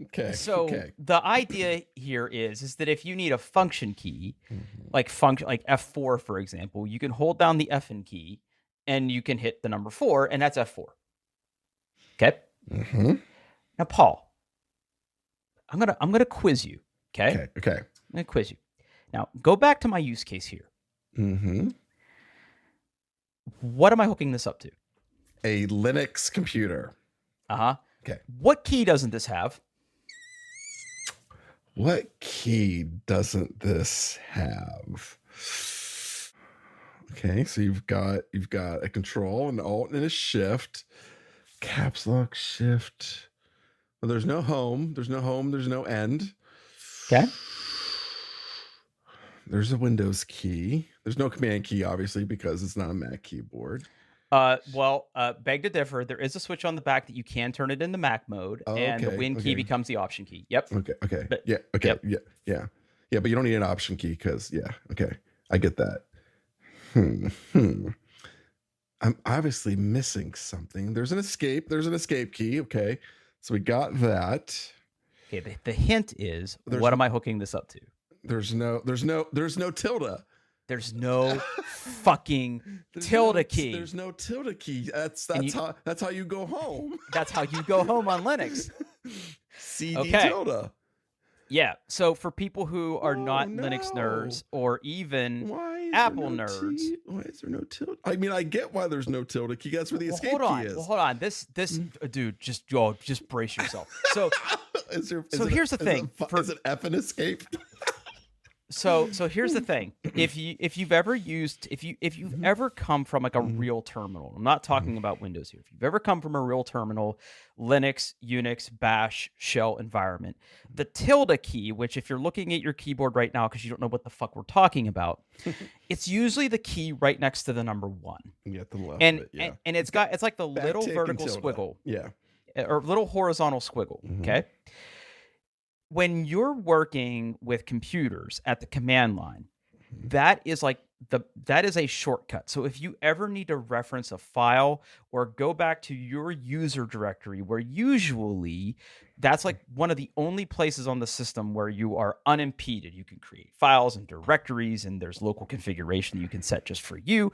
Okay. So Okay. the idea here is that if you need a function key, Mhm. like F4, for example, you can hold down the Fn key and you can hit the number 4, and that's F4. Okay. Mhm. Now, Paul, I'm gonna quiz you. Okay. Okay. Okay. I'm gonna quiz you. Now, go back to my use case here. Mhm. What am I hooking this up to? A Linux computer. Uh-huh. Okay. What key doesn't this have? What key doesn't this have? Okay, so you've got a control, an alt, and a shift. Caps lock, shift. Well, there's no home. There's no home. There's no end. Okay. There's a Windows key. There's no command key, obviously, because it's not a Mac keyboard. Beg to differ. There is a switch on the back that you can turn it into Mac mode, and the Win key becomes the Option key. Yep. Okay. But, yeah. Okay. Yep. Yeah. But you don't need an Option key because Okay. I get that. I'm obviously missing something. There's an escape. There's an escape key. Okay. So we got that. Okay. The hint is, what am I hooking this up to? There's no tilde. There's no fucking tilde key. There's no tilde key. That's how you go home. That's how you go home on Linux. CD tilde. Yeah. So for people who are not Linux nerds or even Apple nerds, why is there no tilde? I mean, I get why there's no tilde key. That's where the escape key is. Well, hold on. This dude, just brace yourself. So here's the thing. Is it F and escape? So here's the thing. If you've ever come from like a real terminal, I'm not talking about Windows here. If you've ever come from a real terminal, Linux, Unix, Bash, Shell environment, the tilde key, which if you're looking at your keyboard right now because you don't know what the fuck we're talking about, it's usually the key right next to the number 1. Yeah, at the left. And it's like the little vertical squiggle. Yeah. Or little horizontal squiggle. Mm-hmm. Okay. When you're working with computers at the command line, that is a shortcut. So if you ever need to reference a file or go back to your user directory, where usually that's like one of the only places on the system where you are unimpeded. You can create files and directories, and there's local configuration you can set just for you.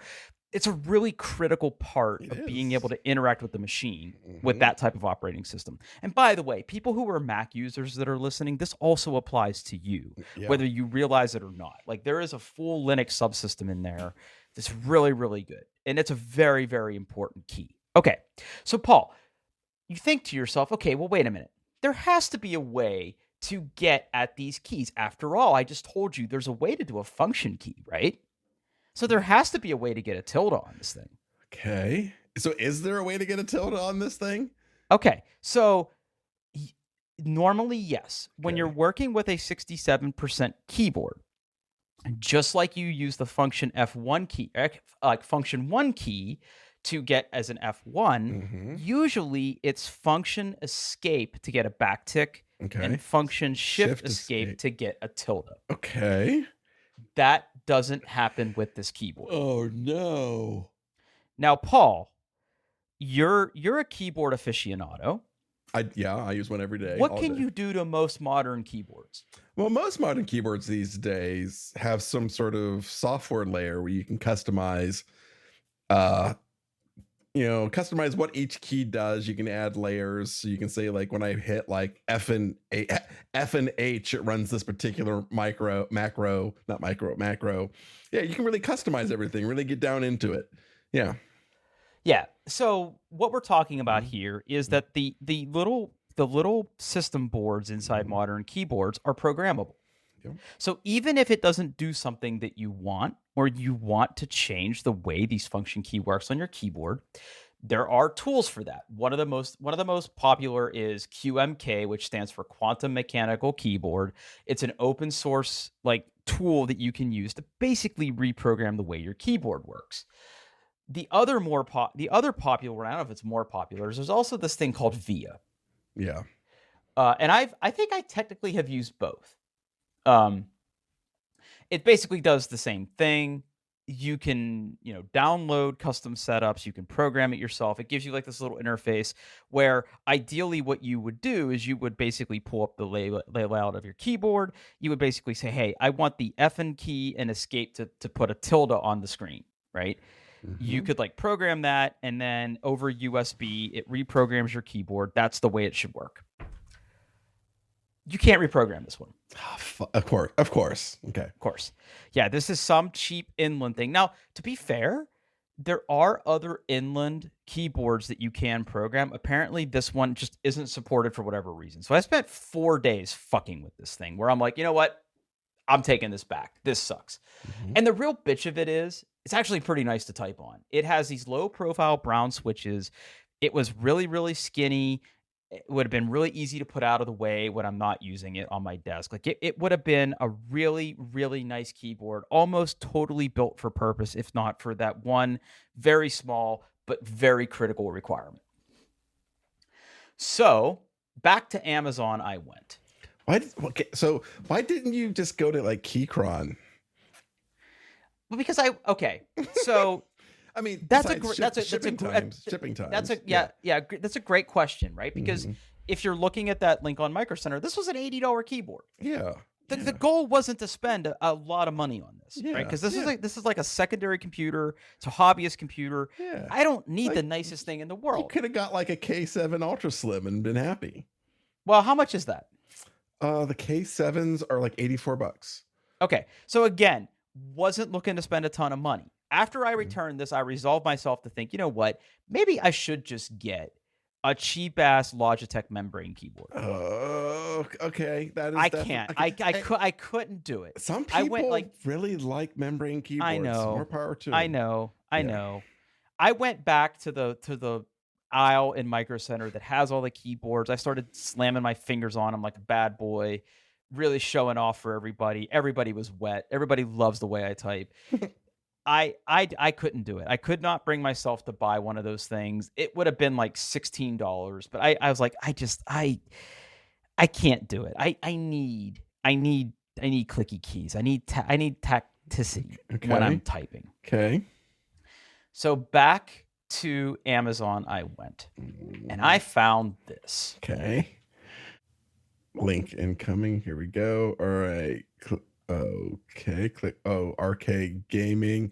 It's a really critical part of being able to interact with the machine with that type of operating system. And by the way, people who are Mac users that are listening, this also applies to you, whether you realize it or not. Like, there is a full Linux subsystem in there that's really, really good. And it's a very, very important key. Okay, so Paul, you think to yourself, okay, well, wait a minute. There has to be a way to get at these keys. After all, I just told you there's a way to do a function key, right? So there has to be a way to get a tilde on this thing. Okay. So is there a way to get a tilde on this thing? Okay. So normally, yes. When you're working with a 67% keyboard, just like you use the function F1 key, like function 1 key to get as an F1, usually it's function escape to get a backtick and function shift escape to get a tilde. Okay. That doesn't happen with this keyboard. Oh no. Now, Paul, you're a keyboard aficionado. I use one every day. What can you do to most modern keyboards? Well, most modern keyboards these days have some sort of software layer where you can customize what each key does. You can add layers. So you can say, like, when I hit like F and H, it runs this particular macro. Yeah, you can really customize everything, really get down into it. Yeah. Yeah. So what we're talking about here is that the little system boards inside modern keyboards are programmable. Yep. So even if it doesn't do something that you want, or you want to change the way these function key works on your keyboard, there are tools for that. One of the most popular is QMK, which stands for Quantum Mechanical Keyboard. It's an open source tool that you can use to basically reprogram the way your keyboard works. The other popular, I don't know if it's more popular, is there's also this thing called VIA. Yeah. And I think I technically have used both. It basically does the same thing. you can, download custom setups, you can program it yourself. It gives you like this little interface where ideally what you would do is you would basically pull up the layout of your keyboard. You would basically say, hey, I want the F key and escape to put a tilde on the screen, right? You could like program that, and then over USB, it reprograms your keyboard. That's the way it should work. You can't reprogram this one. Of course. Okay. Of course. Yeah, this is some cheap inland thing. Now, to be fair, there are other inland keyboards that you can program. Apparently, this one just isn't supported for whatever reason. So I spent 4 days fucking with this thing where I'm like, you know what? I'm taking this back. This sucks. And the real bitch of it is, it's actually pretty nice to type on. It has these low profile brown switches. It was really, really skinny. It would have been really easy to put out of the way when I'm not using it on my desk. Like it would have been a really, really nice keyboard, almost totally built for purpose, if not for that one very small but very critical requirement. So back to Amazon I went. Why didn't you just go to like Keychron? Well, because so I mean, shipping times. That's a great question, right? Because if you're looking at that link on Micro Center, this was an $80 keyboard. Yeah. The goal wasn't to spend a lot of money on this, right? Because this is like a secondary computer. It's a hobbyist computer. Yeah. I don't need the nicest thing in the world. You could have got like a K7 Ultra Slim and been happy. Well, how much is that? The K7s are like $84. Okay. So again, wasn't looking to spend a ton of money. After I returned this, I resolved myself to think, you know what? Maybe I should just get a cheap ass Logitech membrane keyboard. Okay. That is. I can't. I couldn't do it. Some people really like membrane keyboards. I know. More power to them. I know. I went back to the aisle in Micro Center that has all the keyboards. I started slamming my fingers on them like a bad boy, really showing off for everybody. Everybody was wet. Everybody loves the way I type. I couldn't do it. I could not bring myself to buy one of those things. It would have been like $16, but I was like, I can't do it. I need clicky keys. I need tacticity when I'm typing. Okay. So back to Amazon I went, and I found this. Okay. Link incoming. Here we go. All right. Okay, click. Arcade Gaming,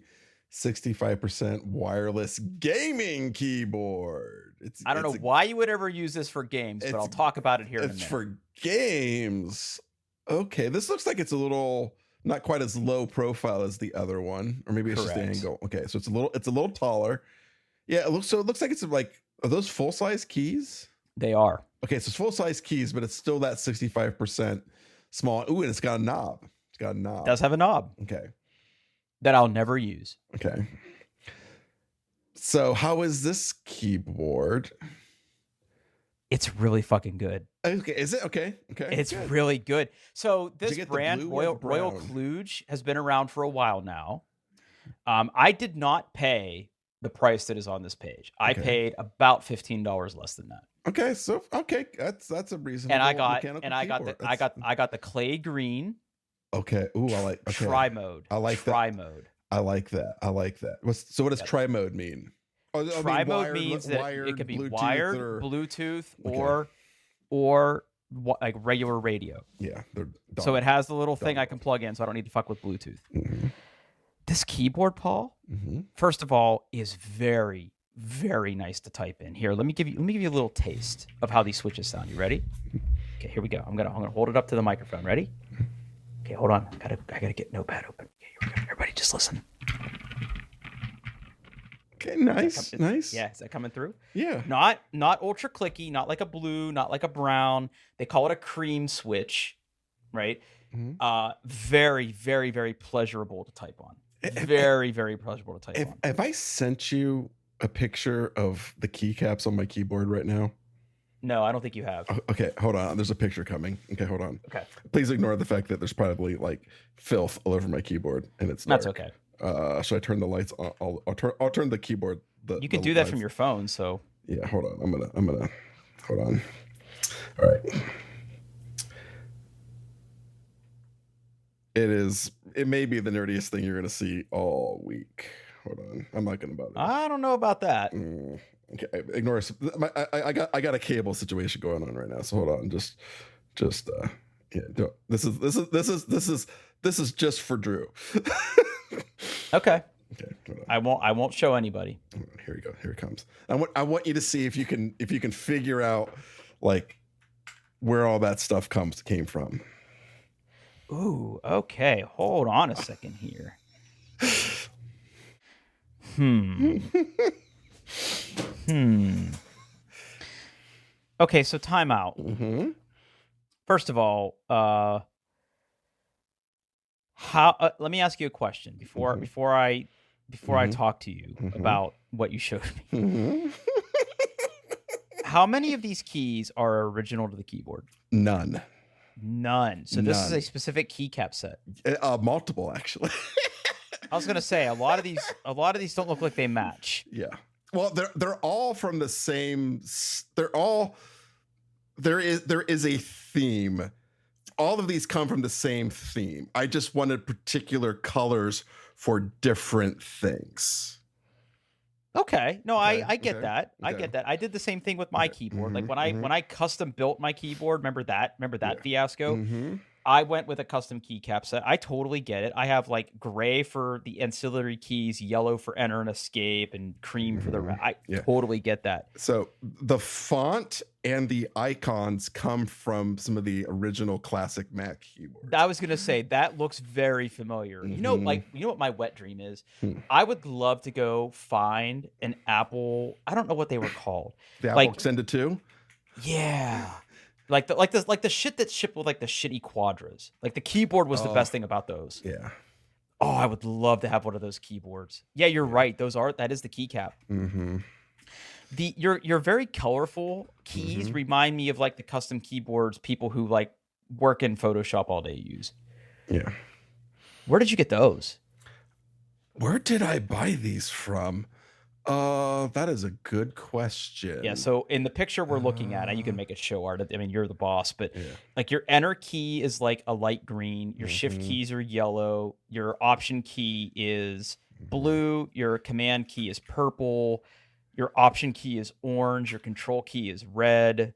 65% wireless gaming keyboard. I don't know why you would ever use this for games, but I'll talk about it here in a minute. It's for games. Okay, this looks like it's a little not quite as low profile as the other one, or maybe it's just the angle. Okay, so it's a little taller. Yeah, it looks like it's like, are those full size keys? They are. Okay, so it's full size keys, but it's still that 65% small. Ooh, and it's got a knob. Got a knob. It does have a knob. Okay. That I'll never use. Okay. So how is this keyboard? It's really fucking good. Okay. Is it? Okay. It's good. Really good. So this brand, Royal Kluge, has been around for a while now. I did not pay the price that is on this page. I paid about $15 less than that. Okay. So that's a reasonable. And I got the clay green. Okay. Ooh, I like tri-mode. I like tri-mode. I like that. So what does tri-mode mean? Tri-mode means that it could be wired, Bluetooth, or like regular radio. Yeah. So it has the little thing I can plug in, so I don't need to fuck with Bluetooth. This keyboard, Paul, first of all, is very, very nice to type in. Here, let me give you a little taste of how these switches sound. You ready? Okay, here we go. I'm gonna hold it up to the microphone. Ready? Okay, hold on. I gotta get Notepad open. Okay, here we go. Everybody, just listen. Okay, nice. Yeah, is that coming through? Yeah. Not ultra clicky, not like a blue, not like a brown. They call it a cream switch, right? Very, very, very pleasurable to type on. Very, very pleasurable to type on. Have I sent you a picture of the keycaps on my keyboard right now? No, I don't think you have. Okay, hold on. There's a picture coming. Okay, hold on. Okay. Please ignore the fact that there's probably like filth all over my keyboard, and it's dark. That's okay. Should I turn the lights on? I'll turn the keyboard. You can do that from your phone. So yeah, hold on. I'm gonna hold on. All right. It is it may be the nerdiest thing you're gonna see all week. Hold on, I'm not gonna bother. I don't know about that. Okay, ignore us. I got a cable situation going on right now, so hold on. Just yeah. This is just for Drew. Okay. Okay. I won't show anybody. Here we go. Here it comes. I want you to see if you can figure out like where all that stuff came from. Ooh, okay. Hold on a second here. Okay, so time out. Mm-hmm. First of all, let me ask you a question before I talk to you about what you showed me. Mm-hmm. How many of these keys are original to the keyboard? None. So this is a specific keycap set. Multiple, actually. I was gonna say a lot of these don't look like they match. Yeah. Well, they're all from the same. They're all. There is a theme. All of these come from the same theme. I just wanted particular colors for different things. Okay. No, Okay, I get okay, that. I okay. get that. I did the same thing with my keyboard. Like Mhm, when I custom built my keyboard, remember that fiasco? Mm-hmm. I went with a custom keycap set. I totally get it. I have like gray for the ancillary keys, yellow for enter and escape, and cream for the. I totally get that. So the font and the icons come from some of the original classic Mac keyboards. I was gonna say that looks very familiar. You know, like what my wet dream is. I would love to go find an Apple. I don't know what they were called. The Apple Extended 2? Yeah. Like the shit that shipped with like the shitty Quadras. Like the keyboard was the best thing about those. Yeah. Oh, I would love to have one of those keyboards. Yeah, you're right. That is the keycap. Mm-hmm. Your very colorful keys remind me of like the custom keyboards people who like work in Photoshop all day use. Yeah. Where did you get those? Where did I buy these from? That is a good question. Yeah, so in the picture we're looking at, you can make it show art. I mean, you're the boss, but like your enter key is like a light green, your shift keys are yellow, your option key is blue, your command key is purple, your option key is orange, your control key is red.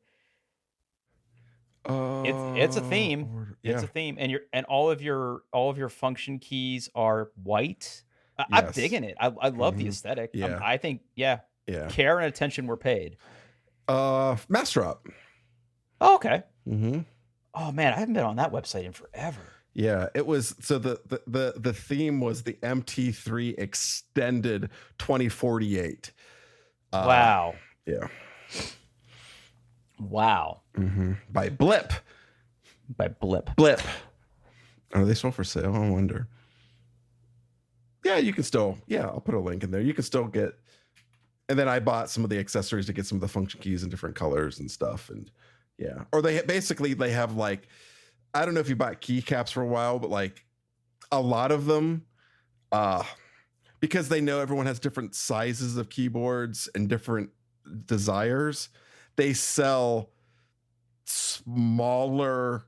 It's a theme. It's a theme, and all of your function keys are white. I'm digging it. I love the aesthetic. Yeah. I think care and attention were paid. Masterop. Oh, okay. Mm-hmm. Oh man, I haven't been on that website in forever. Yeah, it was. So the theme was the MT3 Extended 2048. Wow. Yeah. Wow. By Blip. Blip. Are they still for sale? I wonder. Yeah, you can still. Yeah, I'll put a link in there. You can still get. And then I bought some of the accessories to get some of the function keys in different colors and stuff. And yeah, or they have like, I don't know if you bought keycaps for a while, but like a lot of them, because they know everyone has different sizes of keyboards and different desires, they sell smaller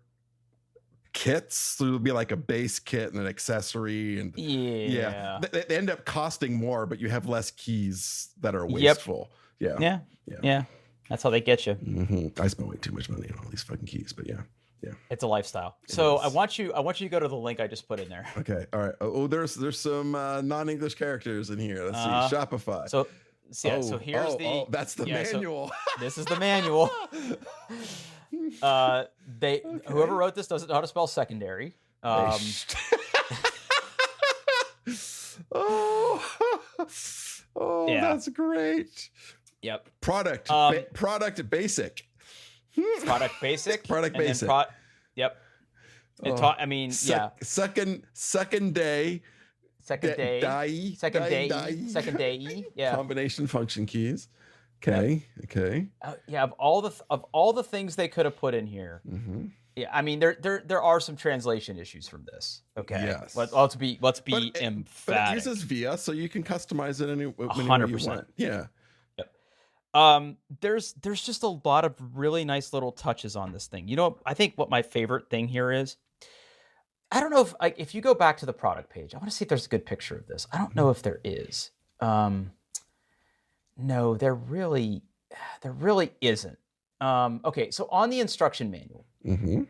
kits. So it'll be like a base kit and an accessory, and they end up costing more, but you have less keys that are wasteful. Yeah. That's how they get you. I spend way too much money on all these fucking keys, but yeah. It's a lifestyle. So I want you to go to the link I just put in there. Okay. All right. Oh, there's some non-English characters in here. Let's see. Shopify. So here's that's the manual. So this is the manual. Whoever wrote this doesn't know how to spell secondary. That's great. Yep. Product basic. Product basic. Product basic. Yep. Second day. Yeah. Combination function keys. Okay. Of all the things they could have put in here. Yeah, I mean there are some translation issues from this. Okay. Yes. Let's be emphatic. But it uses VIA, so you can customize it any way you 100%. want. Yeah. There's just a lot of really nice little touches on this thing. You know, I think what my favorite thing here is I don't know if you go back to the product page, I want to see if there's a good picture of this. I don't know if there is. No, there really isn't. Okay, so on the instruction manual, Mm-hmm.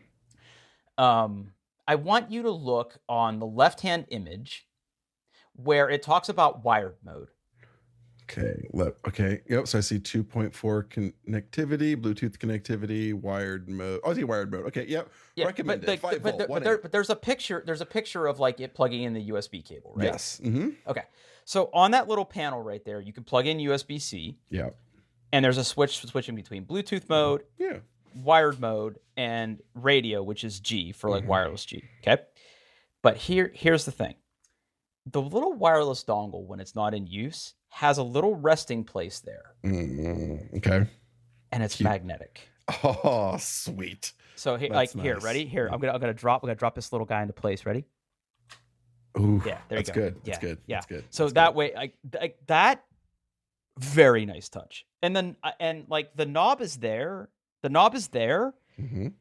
I want you to look on the left-hand image where it talks about wired mode. Okay. Okay. Yep. So I see 2.4 connectivity, Bluetooth connectivity, wired mode. Oh, I see wired mode. Okay. Yep. Yeah, Recommended. 5 volt. but there's a picture. There's a picture of like it plugging in the USB cable, right? Yes. Mm-hmm. Okay. So on that little panel right there, you can plug in USB-C, Yeah. and there's a switching between Bluetooth mode, Yeah. wired mode, and radio, which is G for like wireless G. Okay. But here's the thing. The little wireless dongle, when it's not in use, has a little resting place there, Okay. and it's magnetic. Oh, sweet. So here, here, nice. ready? Here, I'm gonna drop this little guy into place. Ready? Ooh, Yeah, there you that's go. good. Yeah, That's good. yeah. That's good. So That's that good. way, that very nice touch. And then like the knob is there. The knob is there, Mhm.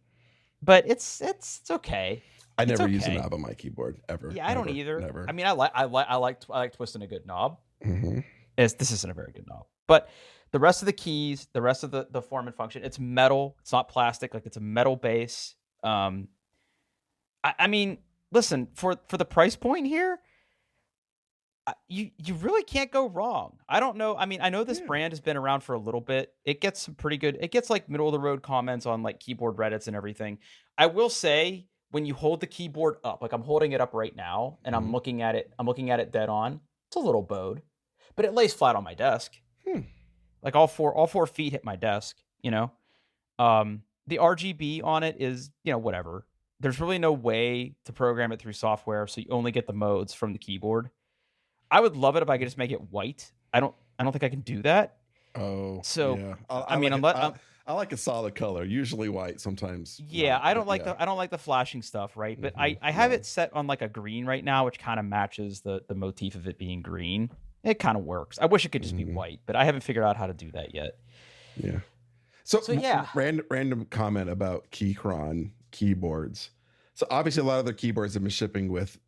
but it's okay. I It's never use a okay. knob on my keyboard ever. Yeah, I don't Never, either. Never. I mean, I like twisting a good knob. Mhm. This isn't a very good knob, but the rest of the keys, the rest of the form and function, it's metal. It's not plastic. Like it's a metal base. I mean, listen, for the price point here, you really can't go wrong. I don't know. I mean, I know this Yeah. brand has been around for a little bit. It gets some pretty good. It gets like middle of the road comments on like keyboard Reddits and everything. I will say when you hold the keyboard up, like I'm holding it up right now, and I'm Mhm. looking at it. I'm looking at it dead on. It's a little bowed, but it lays flat on my desk. Hmm. Like all four feet hit my desk. You know, the RGB on it is whatever. There's really no way to program it through software, so you only get the modes from the keyboard. I would love it if I could just make it white. I don't think I can do that. Oh, So, yeah. I mean, I like a solid color, usually white. Sometimes. yeah, not, I don't but like yeah. I don't like the flashing stuff, right? But I have yeah. it set on like a green right now, which kind of matches the motif of it being green. It kind of works. I wish it could just be white, but I haven't figured out how to do that yet. Yeah. So yeah. Random comment about Keychron keyboards. So obviously a lot of their keyboards have been shipping with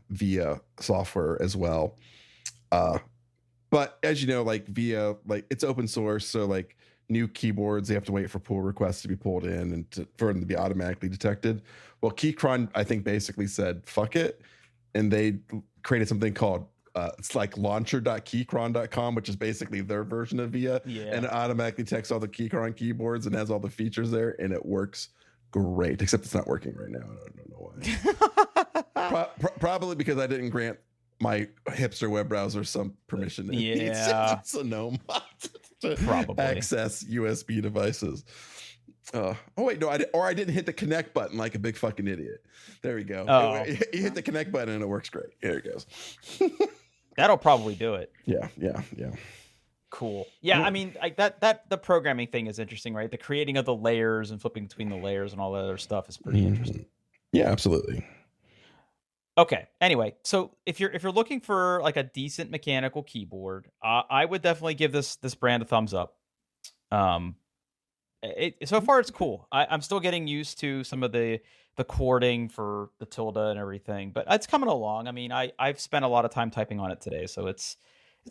VIA software as well. But as you know, like VIA, like it's open source, so like new keyboards, they have to wait for pull requests to be pulled in and for them to be automatically detected. Well, Keychron, I think, basically said fuck it, and they created something called it's like launcher.keychron.com, which is basically their version of VIA, Yeah. and it automatically detects all the Keychron keyboards and has all the features there, and it works great. Except it's not working right now. I don't know why. Probably because I didn't grant my hipster web browser some permission. Yeah. It's a gnome to Probably. access USB devices. Oh wait, no, I didn't hit the connect button like a big fucking idiot. There we go. Oh. You hit the connect button and it works great. Here it goes. That'll probably do it. Yeah. Cool. Yeah, I mean, like that the programming thing is interesting, right? The creating of the layers and flipping between the layers and all that other stuff is pretty interesting. Yeah, absolutely. Okay. Anyway, so if you're looking for like a decent mechanical keyboard, I would definitely give this brand a thumbs up. So far it's cool. I'm still getting used to some of the chording for the tilde and everything, but it's coming along. I mean, I've spent a lot of time typing on it today, so it's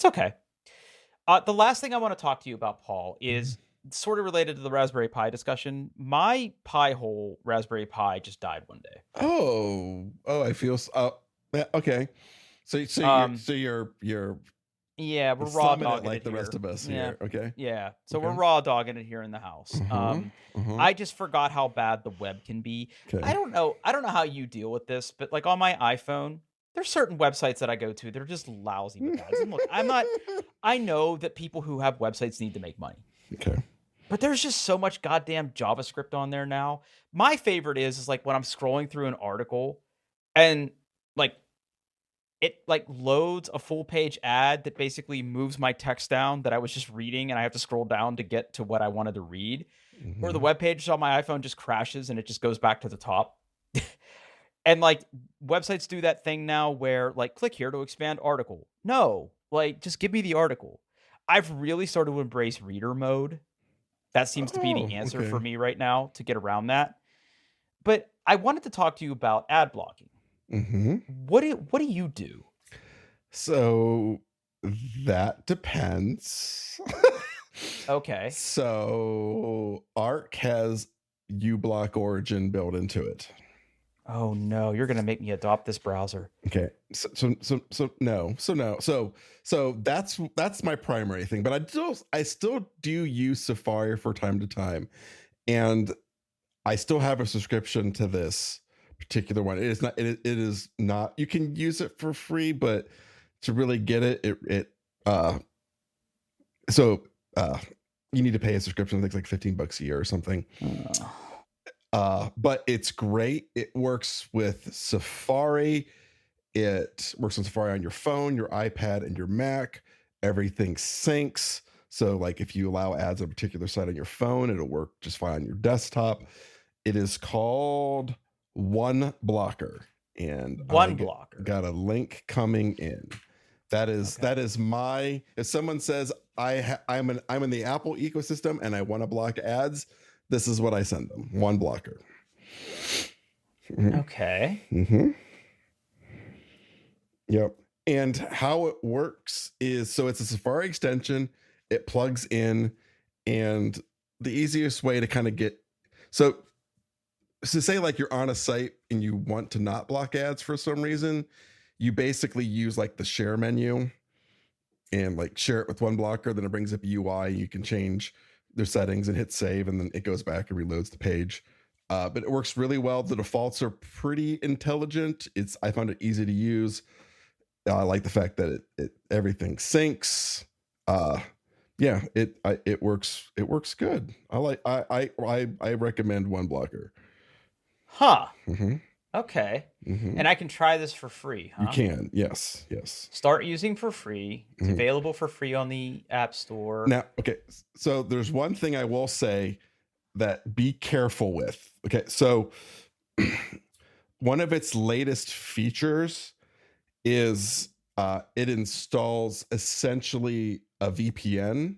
okay. The last thing I want to talk to you about, Paul, is sort of related to the Raspberry Pi discussion. My Pi-hole Raspberry Pi just died one day. Oh, I feel okay. So you're yeah, we're raw summing it dogging like it the here. rest of us Yeah. here. Okay. Yeah, so Okay. we're raw dogging it here in the house. I just forgot how bad the web can be. Okay. I don't know how you deal with this, but like on my iPhone, there's certain websites that I go to that are just lousy with ads. And look, I know that people who have websites need to make money. Okay. But there's just so much goddamn JavaScript on there now. My favorite is like when I'm scrolling through an article and like it like loads a full page ad that basically moves my text down that I was just reading and I have to scroll down to get to what I wanted to read. Or the web page on my iPhone just crashes and it just goes back to the top. And like websites do that thing now where like click here to expand article. No, like just give me the article. I've really started to embrace reader mode. That seems to be the answer for me right now to get around that. But I wanted to talk to you about ad blocking. Mm-hmm. What do you do? So that depends. Okay. So Arc has uBlock Origin built into it. Oh no, you're gonna make me adopt this browser. Okay. So that's my primary thing. But I still do use Safari from time to time, and I still have a subscription to this particular one. It is not. You can use it for free, but to really get it, you need to pay a subscription. I think it's like $15 a year or something. But it's great. It works with Safari. It works on Safari on your phone, your iPad, and your Mac. Everything syncs. So like if you allow ads on a particular site on your phone, it'll work just fine on your desktop. It is called OneBlocker. And OneBlocker. Got a link coming in. That is my, if someone says I'm in the Apple ecosystem and I want to block ads, this is what I send them. OneBlocker. Okay. Mm-hmm. Yep. And how it works is, so it's a Safari extension. It plugs in, and the easiest way to kind of so say like you're on a site and you want to not block ads for some reason, you basically use like the share menu and like share it with OneBlocker. Then it brings up a UI. You can change their settings and hit save, and then it goes back and reloads the page. But it works really well. The defaults are pretty intelligent. I found it easy to use. I like the fact that it everything syncs. It works. It works good. I recommend OneBlocker. Huh. Mm-hmm. Okay. Mm-hmm. And I can try this for free, huh? You can. Yes. Start using for free. It's available for free on the App Store. Now, okay. So there's one thing I will say that be careful with. Okay. So one of its latest features is it installs essentially a VPN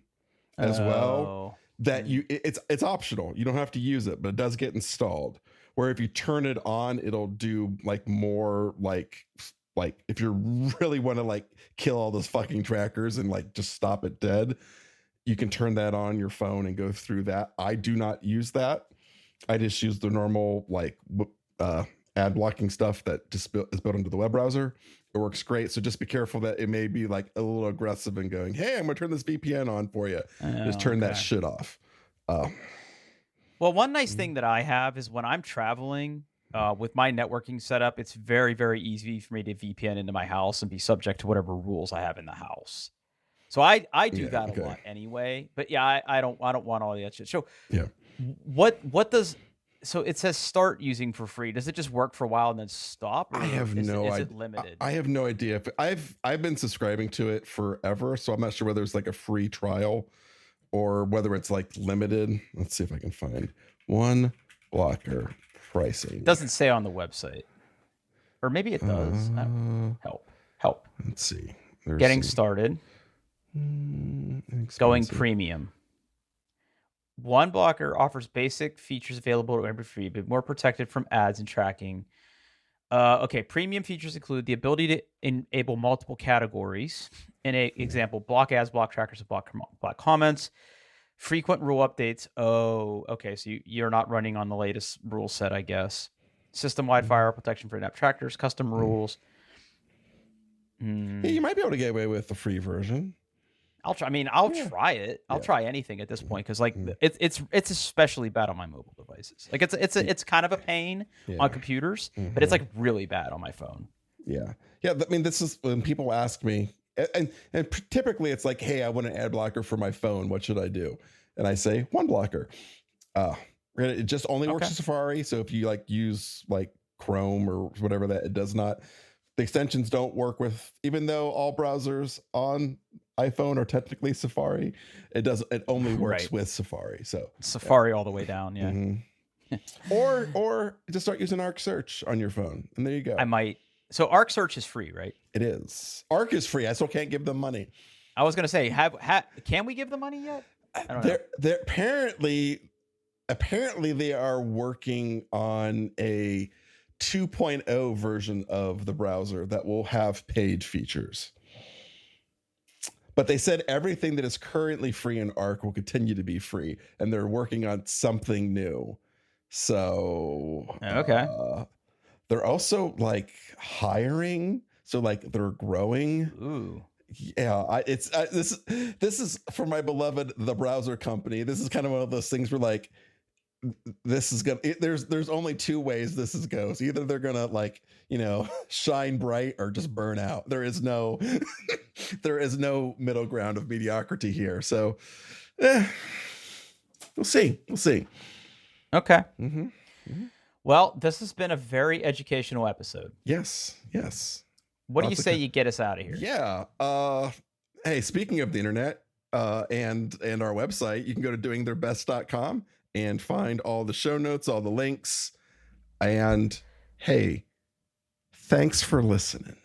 as well. That it's optional. You don't have to use it, but it does get installed. Where if you turn it on, it'll do like more like if you really want to like kill all those fucking trackers and like just stop it dead, you can turn that on your phone and go through that. I do not use that. I just use the normal like ad blocking stuff that just is built into the web browser. It works great. So just be careful that it may be like a little aggressive and going, hey, I'm gonna turn this VPN on for you. Just turn that shit off. Well, one nice thing that I have is when I'm traveling with my networking setup, it's very, very easy for me to VPN into my house and be subject to whatever rules I have in the house. So I do that a lot anyway. But yeah, I don't want all that shit. So yeah, what does, so it says start using for free. Does it just work for a while and then stop? I have no idea. Is it limited? I have no idea. I've been subscribing to it forever, so I'm not sure whether it's like a free trial or whether it's like limited. Let's see if I can find OneBlocker pricing. It doesn't say on the website, or maybe it does. Help. Let's see. Getting started. Going premium. OneBlocker offers basic features available to every free, but more protected from ads and tracking. Okay, premium features include the ability to enable multiple categories. In an example, block ads, block trackers, and block comments. Frequent rule updates. Oh, okay, so you're not running on the latest rule set, I guess. System-wide firewall protection for in-app trackers, custom rules. Yeah, you might be able to get away with the free version. I'll try. I mean, I'll try it. I'll try anything at this point because, like, it's especially bad on my mobile devices. Like, it's kind of a pain on computers, but it's like really bad on my phone. Yeah. I mean, this is when people ask me, and typically it's like, hey, I want an ad blocker for my phone. What should I do? And I say OneBlocker. It just only works in Safari. So if you like use like Chrome or whatever, that it does not. The extensions don't work with, even though all browsers on iPhone are technically Safari, it only works with Safari. So Safari all the way down, yeah. Mm-hmm. or just start using Arc Search on your phone, and there you go. I might. So Arc Search is free, right? It is. Arc is free. I still can't give them money. I was gonna say, can we give them money yet? I don't know. They're apparently apparently they are working on a 2.0 version of the browser that will have page features. But they said everything that is currently free in Arc will continue to be free, and they're working on something new. So Okay. they're also like hiring, so like they're growing. Ooh. Yeah, this is for my beloved the browser company. This is kind of one of those things where like this is gonna there's only two ways this goes. Either they're gonna like, you know, shine bright or just burn out. There is no there is no middle ground of mediocrity here. So we'll see. Okay. Mm-hmm. Mm-hmm. Well, this has been a very educational episode. Yes. What do you say you get us out of here? Yeah. Hey, speaking of the internet and our website, you can go to doingtheirbest.com and find all the show notes, all the links. And hey, thanks for listening.